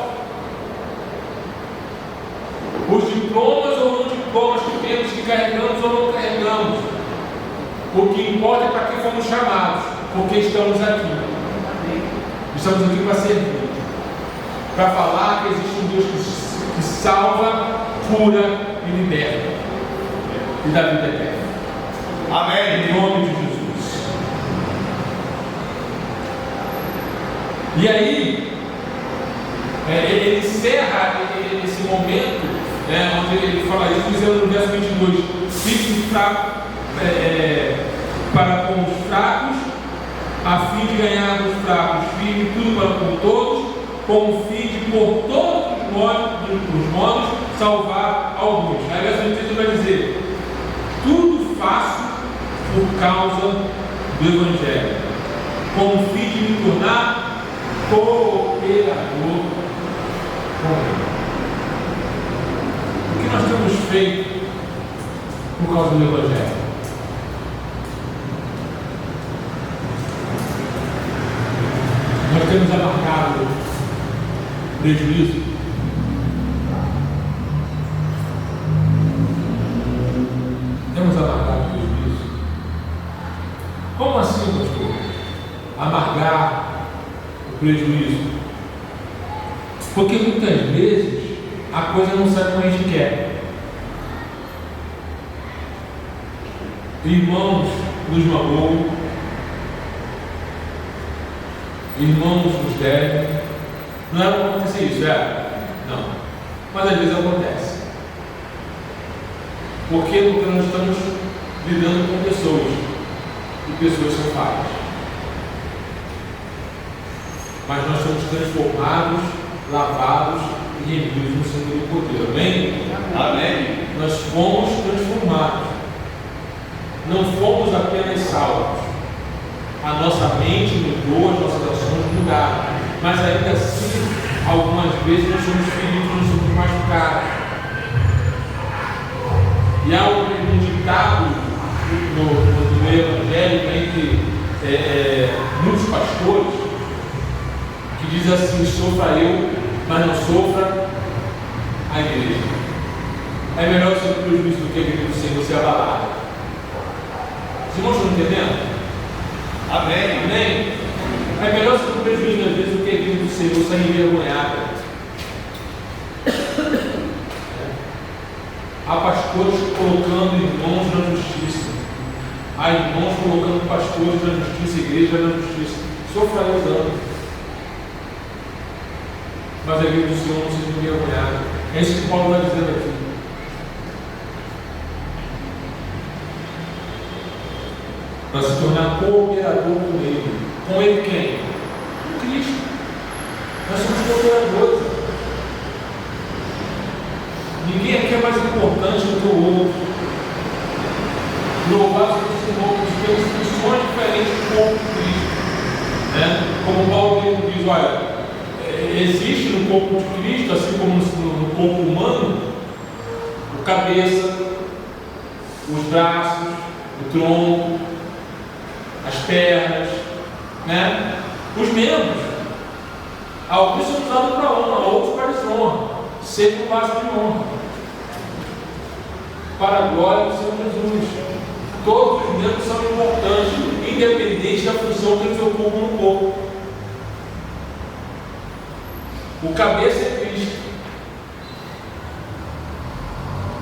Os diplomas ou não diplomas que temos, que carregamos ou não carregamos, o que importa é para que fomos chamados, porque estamos aqui. Estamos aqui para servir, para falar que existe um Deus que salva, cura e liberta, e dá vida eterna. Amém. Em nome de Jesus. E aí, ele encerra esse momento, onde ele fala isso, dizendo no verso 22, fique fraco para com os fracos, a fim de ganhar dos fracos, firme tudo para com todos, com o fim de por todos os modos salvar alguns. Aí verso 23 vai dizer, tudo faço por causa do Evangelho, com o fim de me tornar cooperador com ele. O que nós temos feito por causa do Evangelho? Nós temos amargado prejuízo. Temos amargado prejuízo. Como assim, pastor? Amargar o prejuízo? Porque muitas vezes a coisa não sai como a gente quer. Irmãos nos magoam, irmãos nos devem. Não era para acontecer isso, não. Mas às vezes acontece. Porque nós estamos lidando com pessoas, e pessoas são falhas. Mas nós somos transformados, lavados e remidos no sangue do Cordeiro. Amém? Amém. Nós fomos transformados. Não fomos apenas salvos. A nossa mente mudou, as nossas ações mudaram. Mas ainda assim, algumas vezes nós somos feridos, nós somos machucados. E há um ditado no meio evangélico entre muitos pastores que diz assim: sofra eu, mas não sofra a igreja. É melhor ser o prejuízo do que a igreja sem você abalado. Os irmãos estão entendendo? Amém. Amém. É melhor ser um prejuízo às vezes do que a igreja do Senhor sair envergonhada. Há pastores colocando irmãos na justiça. Há irmãos colocando pastores na justiça, igreja na justiça. Sofra eu dano. Mas a igreja do Senhor não seja envergonhada. É isso que Paulo está dizendo aqui. Para se tornar cooperador com ele. Com ele quem? Com Cristo. Nós somos cooperadores. Ninguém aqui é mais importante do que o outro. Louvado seja o Senhor, porque temos funções diferentes do corpo de Cristo. Como Paulo mesmo diz, olha, existe no corpo de Cristo, assim como no corpo humano, o cabeça, os braços, o tronco, as pernas, os membros. Alguns são usados para honra, outros para desonra. Sempre um vaso de honra, para a glória do Senhor Jesus. Todos os membros são importantes, independente da função que eles ocupam no corpo. O cabeça é Cristo.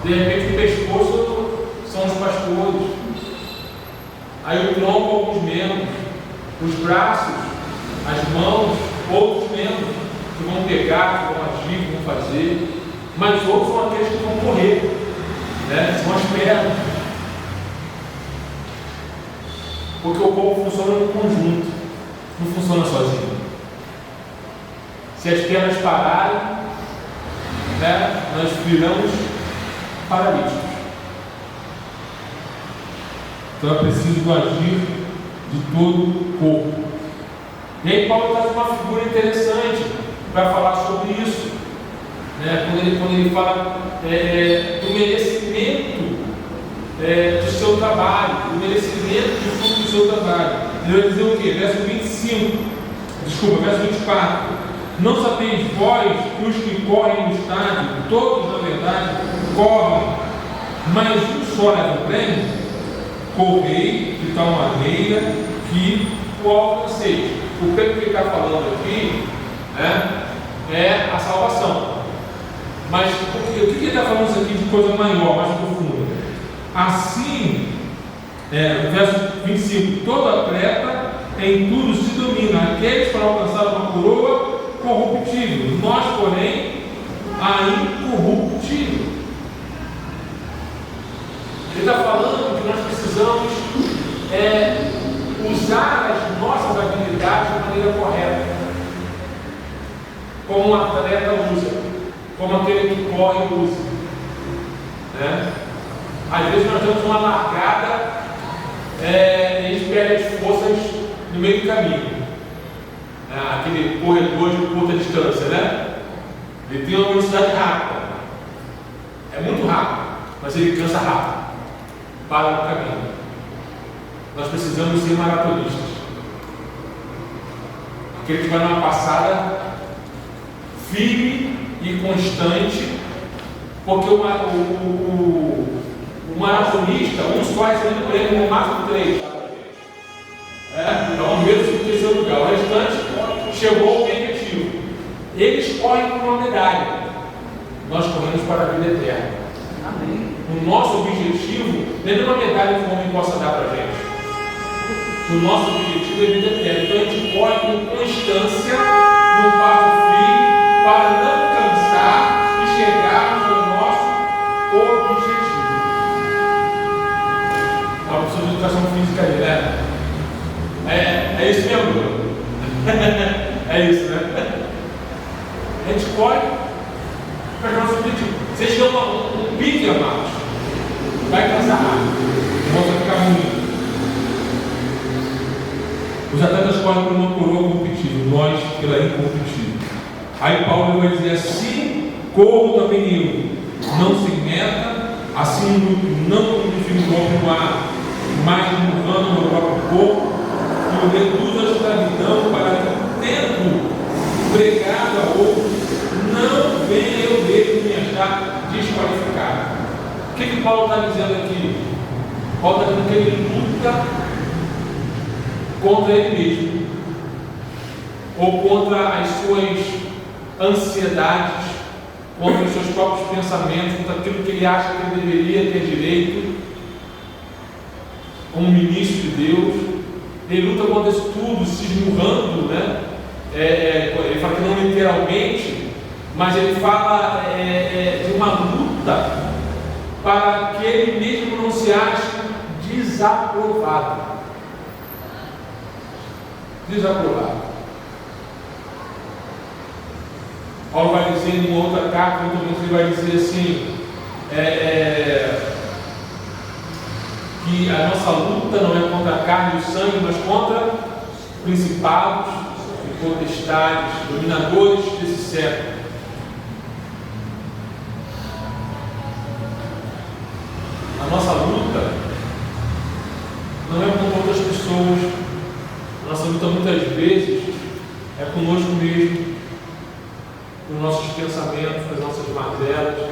De repente o pescoço são os pastores. Aí o tronco, alguns membros. Os braços, as mãos, outros membros que vão pegar, que vão agir, que vão fazer. Mas outros são aqueles que vão correr. São as pernas. Porque o corpo funciona no conjunto, não funciona sozinho. Se as pernas pararem, nós viramos paralíticos. Então é preciso agir de todo o corpo. E aí Paulo traz uma figura interessante para falar sobre isso. Quando ele fala do merecimento do seu trabalho, do merecimento do fruto do seu trabalho. Ele vai dizer o quê? Verso 24. Não sabeis vós que os que correm no estádio, todos na verdade correm, mas um só leva o prêmio? Correi de tal maneira que o alcanceis. O prêmio que ele está falando aqui é a salvação. Mas o que ele está falando isso aqui de coisa maior, mais profunda? Assim, verso 25: todo atleta em tudo se domina. Aqueles para alcançar uma coroa corruptível, nós, porém, a incorruptível. Ele está falando que nós precisamos usar as nossas habilidades de maneira correta, como um atleta usa, como aquele que corre usa, né? Às vezes nós damos uma largada e a gente perde as forças no meio do caminho. Aquele corredor de curta distância, né? Ele tem uma velocidade rápida, é muito rápido, mas ele cansa rápido, para no caminho. Nós precisamos ser maratonistas, aquele que vai numa passada firme e constante, porque o maratonista, um só recebendo prêmio no máximo 3. Então, o primeiro, segundo e terceiro lugar. O restante chegou ao objetivo. Eles correm por uma medalha. Nós corremos para a vida eterna. Amém. O nosso objetivo não é uma medalha que o homem possa dar para a gente. O nosso objetivo é a vida eterna. Então, a gente corre com constância, no passo firme, para não cansar e chegarmos ao nosso objetivo. A professora de educação física aí, né? É isso mesmo, Bruno? É isso, né? A gente corre para o nosso objetivo. Vocês dão um pique, amados, vai cansar rápido, não vai ficar ruim. Os atletas correm por uma coroa competitiva, nós pela incompetitiva. Aí Paulo vai dizer assim: corro também eu, não sem meta, assim luto, não glorifico o homem no ar, mas empurrando o meu próprio corpo, que eu reduzo a escravidão para que, tendo pregado a outros, não venha eu mesmo me achar desqualificado. O que Paulo está dizendo aqui? Paulo está dizendo que ele luta contra ele mesmo, ou contra as suas ansiedades, contra os seus próprios pensamentos, contra aquilo que ele acha que ele deveria ter direito, como ministro de Deus. Ele luta contra isso tudo, se esmurrando, né? Ele fala que não literalmente, mas ele fala de uma luta para que ele mesmo não se ache desaprovado. Desaprovado. Paulo vai dizer em uma outra carta, ele vai dizer assim, que a nossa luta não é contra a carne e o sangue, mas contra principados e potestades, dominadores desse século. A nossa luta não é contra outras pessoas. A nossa luta muitas vezes é conosco mesmo, com os nossos pensamentos, com as nossas mazelas,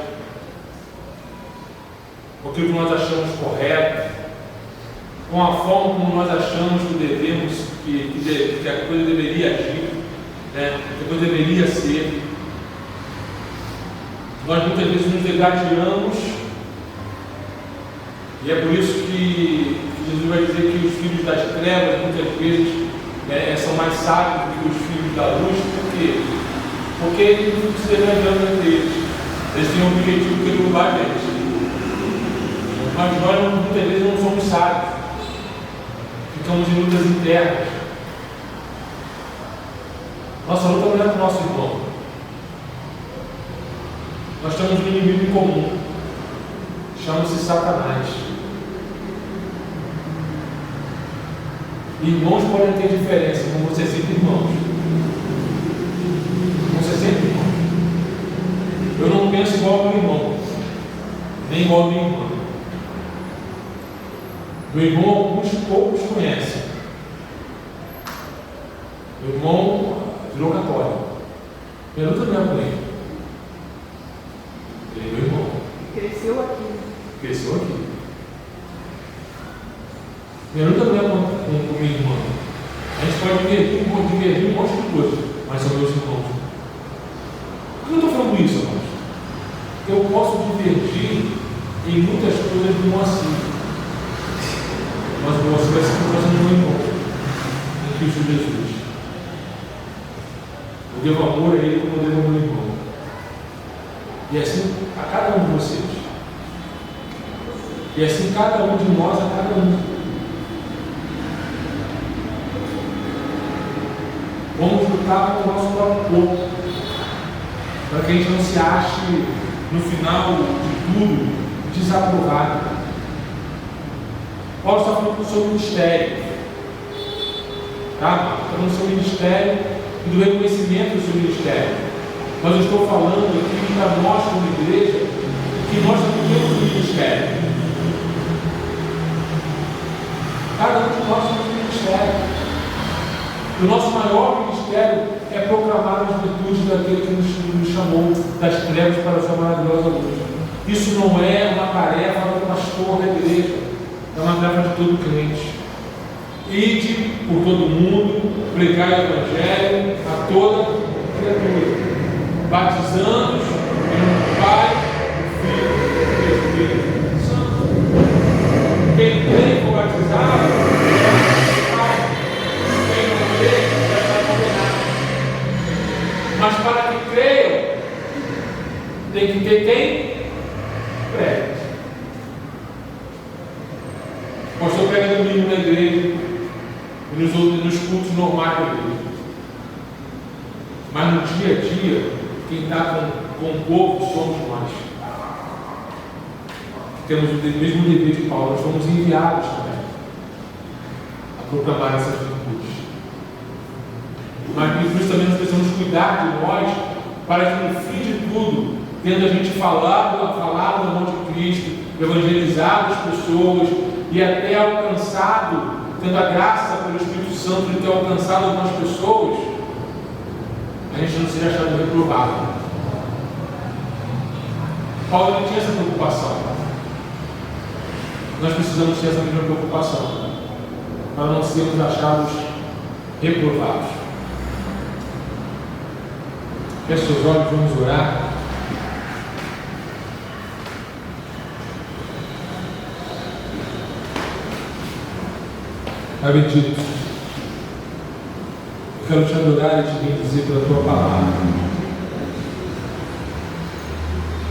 com aquilo que nós achamos correto, com a forma como nós achamos que devemos, que a coisa deveria agir, né? Que a coisa deveria ser. Nós muitas vezes nos degladiamos, e é por isso que Jesus vai dizer que os filhos das trevas muitas vezes são mais sábios do que os filhos da luz. Por quê? Porque eles não se degladiando entre eles. Eles têm um objetivo que é derrubar a gente. Mas nós muitas vezes não somos sábios. Ficamos em lutas internas. Nossa luta não é com o nosso irmão. Nós temos um inimigo em comum. Chama-se Satanás. Irmãos podem ter diferença, como você sempre irmãos. Você sempre irmão. Eu não penso igual ao meu irmão, nem igual ao minha irmã. Meu irmão, alguns poucos conhecem. Meu irmão virou católico. Minha luta não é com ele. Ele é meu irmão. Cresceu aqui. Cresceu aqui. Minha luta não é com minha irmã. A gente pode divergir um monte de coisas, mas são meus irmãos. Por que eu estou falando isso, irmãos? Eu posso divergir em muitas coisas do Moacir, mas o Moacir vai ser por causa do meu irmão, em Cristo Jesus. Eu devo amor a Ele como eu devo ao meu irmão. E assim a cada um de vocês. E assim cada um de nós a cada um. Vamos lutar com o nosso próprio corpo, para que a gente não se ache, no final de tudo, desaprovado. Paulo está falando do seu ministério, tá? Está falando do seu ministério e do reconhecimento do seu ministério. Mas eu estou falando aqui para nós, como igreja, que nós também temos um ministério. Cada um de nós tem um ministério. O nosso maior ministério é proclamar as virtudes daquele que nos chamou das trevas para a sua maravilhosa luz. Isso não é uma tarefa do pastor da igreja, é uma tarefa de todo crente. Ide por todo mundo, pregai o Evangelho a toda criatura, batizando-os em nome do Pai, do Filho e do Espírito Santo. Quem crê e for batizado, mas para que creiam, tem que ter quem? Prega. O pastor prega domingo na igreja e nos cultos normais da igreja. Mas no dia a dia, quem está com o povo somos nós. Temos o mesmo dever de Paulo, nós fomos enviados também a proclamar essas virtudes. Mas por isso também nós precisamos cuidar de nós, para que no fim de tudo, tendo a gente falado do amor de Cristo, evangelizado as pessoas e até alcançado, tendo a graça pelo Espírito Santo de ter alcançado algumas pessoas, a gente não seja achado reprovado. Paulo não tinha essa preocupação. Nós precisamos ter essa mesma preocupação, para não sermos achados reprovados. Feche seus olhos, vamos orar. Pai bendito, eu quero te adorar e te bendizer pela tua palavra.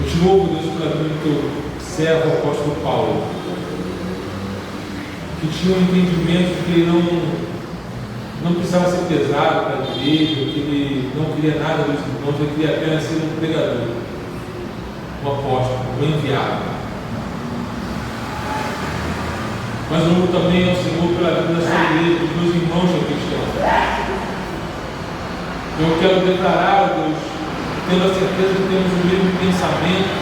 Eu te louvo, Deus, pela vida do teu servo, o apóstolo Paulo, que tinha um entendimento de que ele não precisava ser pesado para a igreja, que ele não queria nada dos irmãos, ele queria apenas ser um pregador, um apóstolo, um enviado. Mas eu louvo também ao Senhor pela vida da sua igreja, dos meus irmãos cristãos. Eu quero declarar, Deus, tendo a certeza que temos o mesmo pensamento,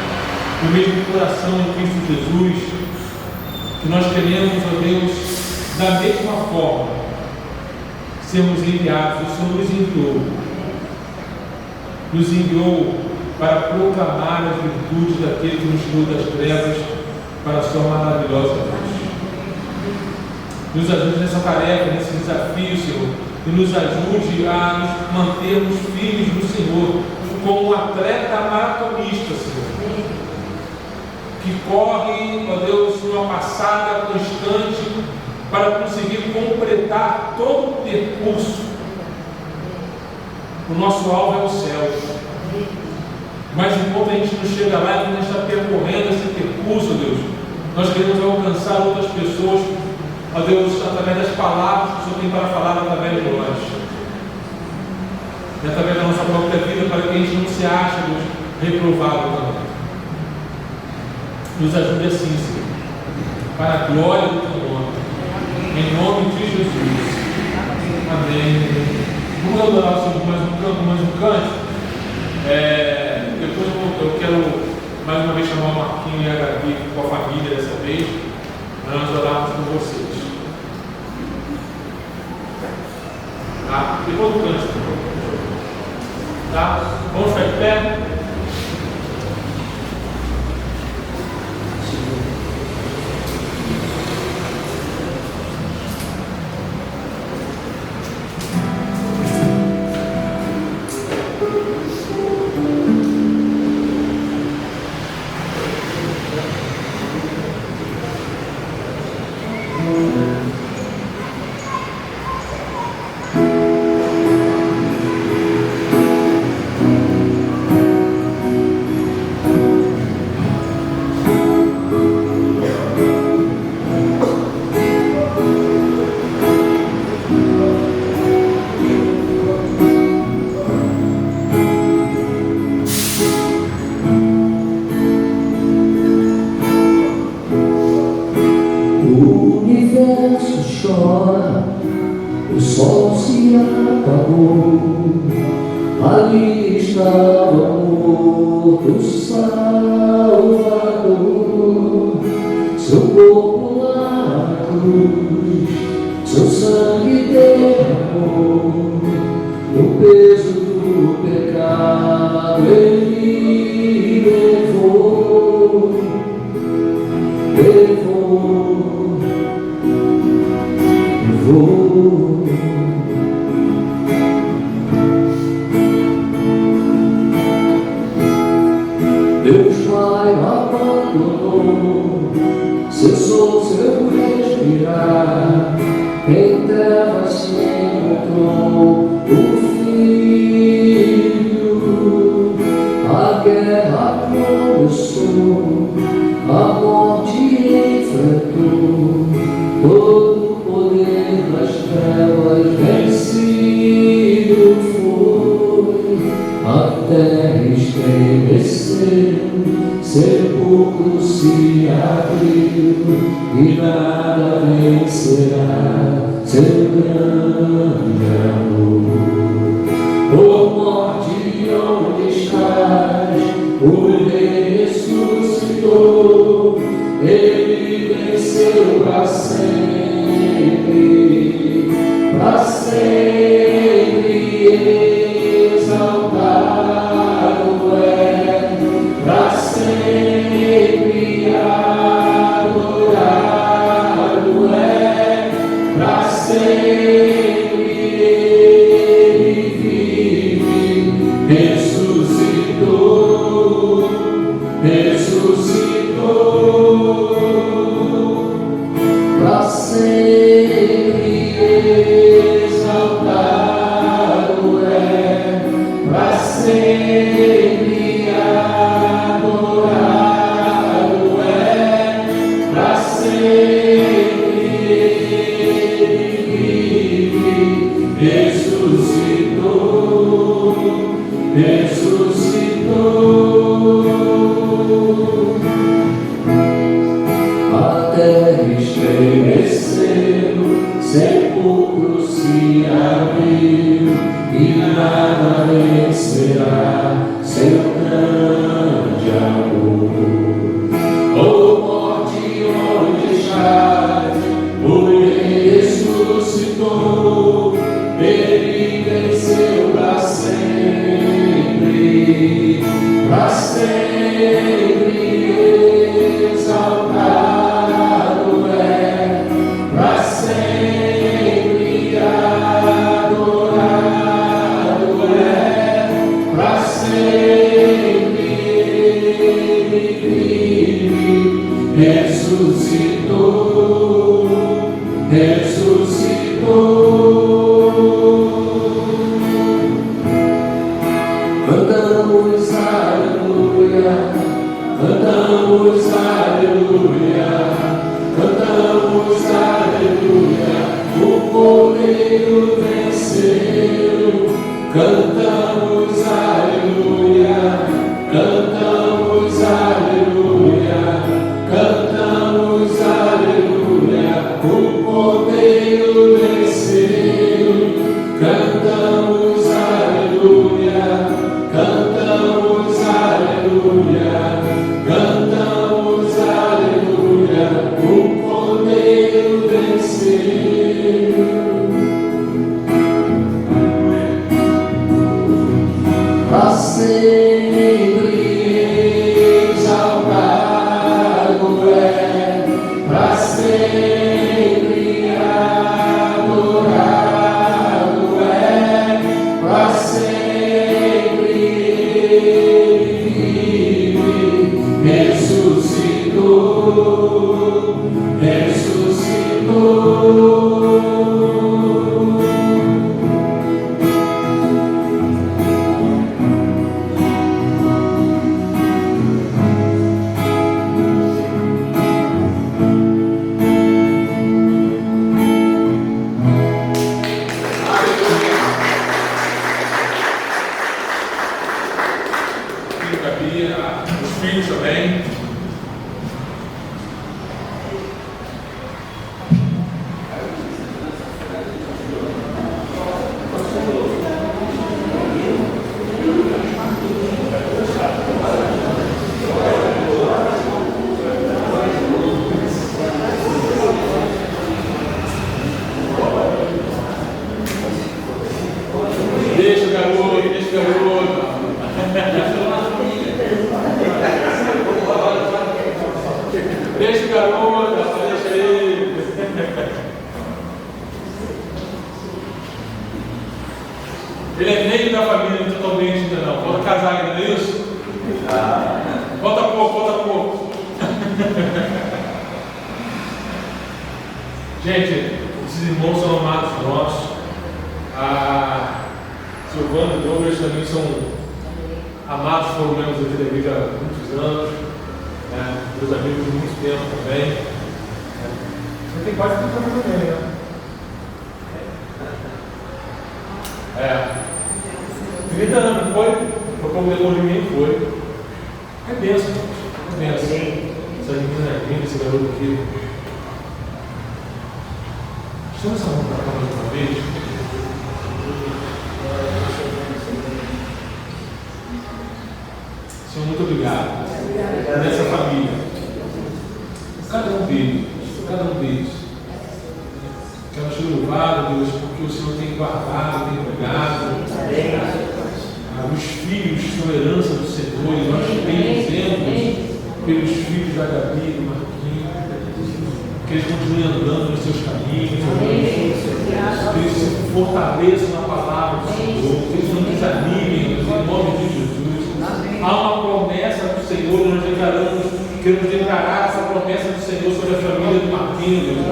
o mesmo coração em Cristo Jesus, que nós queremos, ó Deus, da mesma forma, sermos enviados. O Senhor nos enviou para proclamar as virtudes daquele que nos tirou das trevas para a sua maravilhosa luz. Nos ajude nessa tarefa, nesse desafio, Senhor, e nos ajude a nos mantermos firmes no Senhor, como um atleta maratonista, Senhor, que corre, ó Deus, numa passada constante para conseguir completar todo o percurso. O nosso alvo é o céu. Mas enquanto a gente não chega lá, enquanto a gente está percorrendo esse percurso, Deus, nós queremos alcançar outras pessoas, ó Deus, através das palavras que o Senhor tem para falar através de nós. E através da nossa própria vida, para que a gente não se ache, Deus, reprovado também. Nos ajude assim, Senhor, para a glória do teu nome. Em nome de Jesus. Amém. Vamos adorar o Senhor mais um canto. Depois eu quero mais uma vez chamar o Marquinhos e a Gabi com a família dessa vez, para nós orarmos com vocês. Tá? Depois do canto. Tá? Vamos ficar de pé. estava morto, Salvador, seu corpo lá na cruz, seu sangue derramou, no peso do pecado ele levou. Deus Pai abandonou, cessou seu respirar, em terra se encontrou o Filho. A guerra começou, a morte enfrentou, todo o poder das trevas vencido foi. A terra estremeceu, sepulcro se abriu, e nada vencerá seu grande amor. Oh morte, onde estás? O Rei ressuscitou, ele venceu para sempre, exaltado é, para sempre adorado é, para sempre ele vive, ressuscitou, para sempre exaltado é, para sempre adorado é, para sempre ele vive, ressuscitou. A terra estremeceu, sepulcro se abriu, e nada vencerá seu grande amor. Oh morte, onde estás? O Rei ressuscitou, ele venceu para sempre, exaltado é, para sempre adorado é, para sempre ele vive, ressuscitou. Cantamos aleluia, cantamos aleluia, cantamos aleluia, o Cordeiro venceu. Cantamos aleluia, cantamos aleluia, cantamos aleluia, o Cordeiro venceu. Cantamos aleluia, cantamos aleluia, cantamos aleluia, o Cordeiro venceu. Para sempre exaltado é, para sempre adorado é, para sempre ele vive, ressuscitou. Fica aqui, os filhos também. garota, deixa ele. Ele é meio da família, totalmente ainda não. Falta casar ainda, não é isso? Falta pouco. Gente, esses irmãos são amados nossos. A Silvana e Douglas também são amados, foram membros aqui da igreja há muitos anos. Meus amigos de muito tempo também. Você tem quase 30 anos também, né? 30 anos, foi? Foi como depoimento, foi. É bênção, é bênção. Essa menina é linda, esse garoto aqui. Chama essa mão para cá mais uma vez. Senhor, muito obrigado. Nessa família. Cada um deles. Quero te louvar, Deus, porque o Senhor tem guardado, tem cuidado. Os filhos são herança do Senhor, e nós bendizemos pelos filhos da Gabi, do Marquinhos, que eles continuem andando nos seus caminhos, que eles se fortaleçam na palavra do Senhor, que eles não desanimem, em nome de Jesus. Há uma promessa do Senhor, nós queremos declarar essa promessa do Senhor sobre a família do Marquinhos,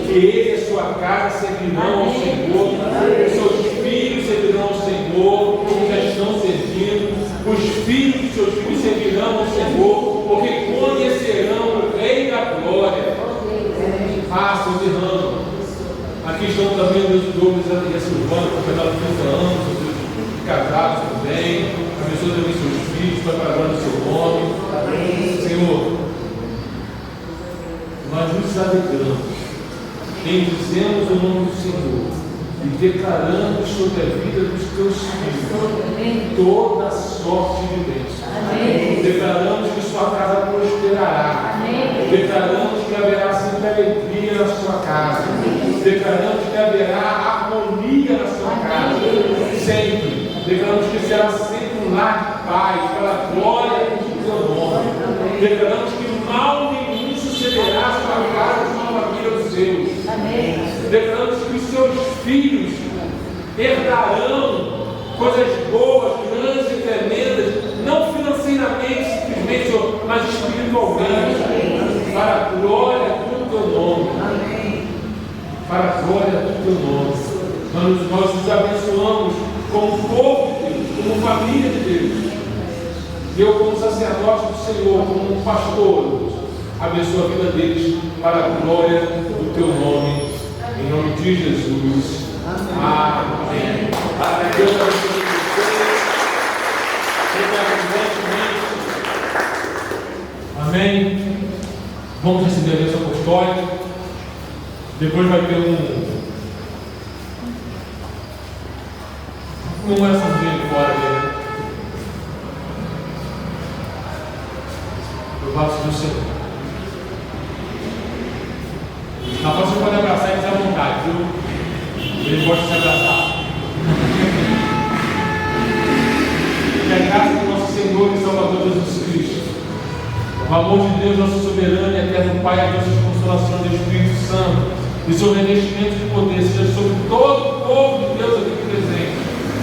que ele e a sua casa servirão ao Senhor, os seus filhos servirão ao Senhor, como já estão servindo, os filhos dos seus filhos servirão ao Senhor, porque conhecerão o Rei da Glória. Seus irmãos, aqui estão também os Douglas e a Silvana, completaram 30 anos, casados também, abençoa também seus filhos, para a glória do seu nome. Senhor, nós nos alegramos, bendizemos o nome do Senhor e declaramos sobre a vida dos teus filhos toda sorte de bênção. Declaramos que sua casa prosperará. Declaramos que haverá sempre alegria na sua casa. Declaramos que haverá harmonia na sua casa. Sempre. Declaramos que será sempre um lar de paz, para a glória do teu nome. Declaramos que mal nenhum sucederá a sua casa e sua família dos seus. Declaramos que os seus filhos herdarão coisas boas, grandes e tremendas, não financeiramente, simplesmente, Senhor, mas espiritualmente, para a glória do teu nome. Para a glória do teu nome. Nós nos abençoamos como povo de Deus, como família de Deus. Eu, como sacerdote do Senhor, como pastor, abençoa a vida deles para a glória do teu nome. Em nome de Jesus. Amém. Deus abençoe vocês. Amém. Vamos receber a bênção apostólica. Depois vai ter uma comemoraçãozinha de fora dele. Louvado seja o Senhor. Na próxima você pode abraçar eles à vontade, viu? Eles gostam de se abraçar. Que a graça do nosso Senhor e Salvador Jesus Cristo, o amor de Deus, nosso soberano e eterno Pai, a nossa consolação do Espírito Santo e seu revestimento de poder seja sobre todo o povo de Deus aqui presente,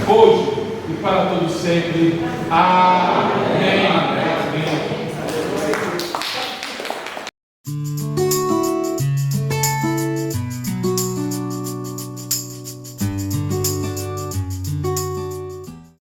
hoje e para todos sempre. Amém.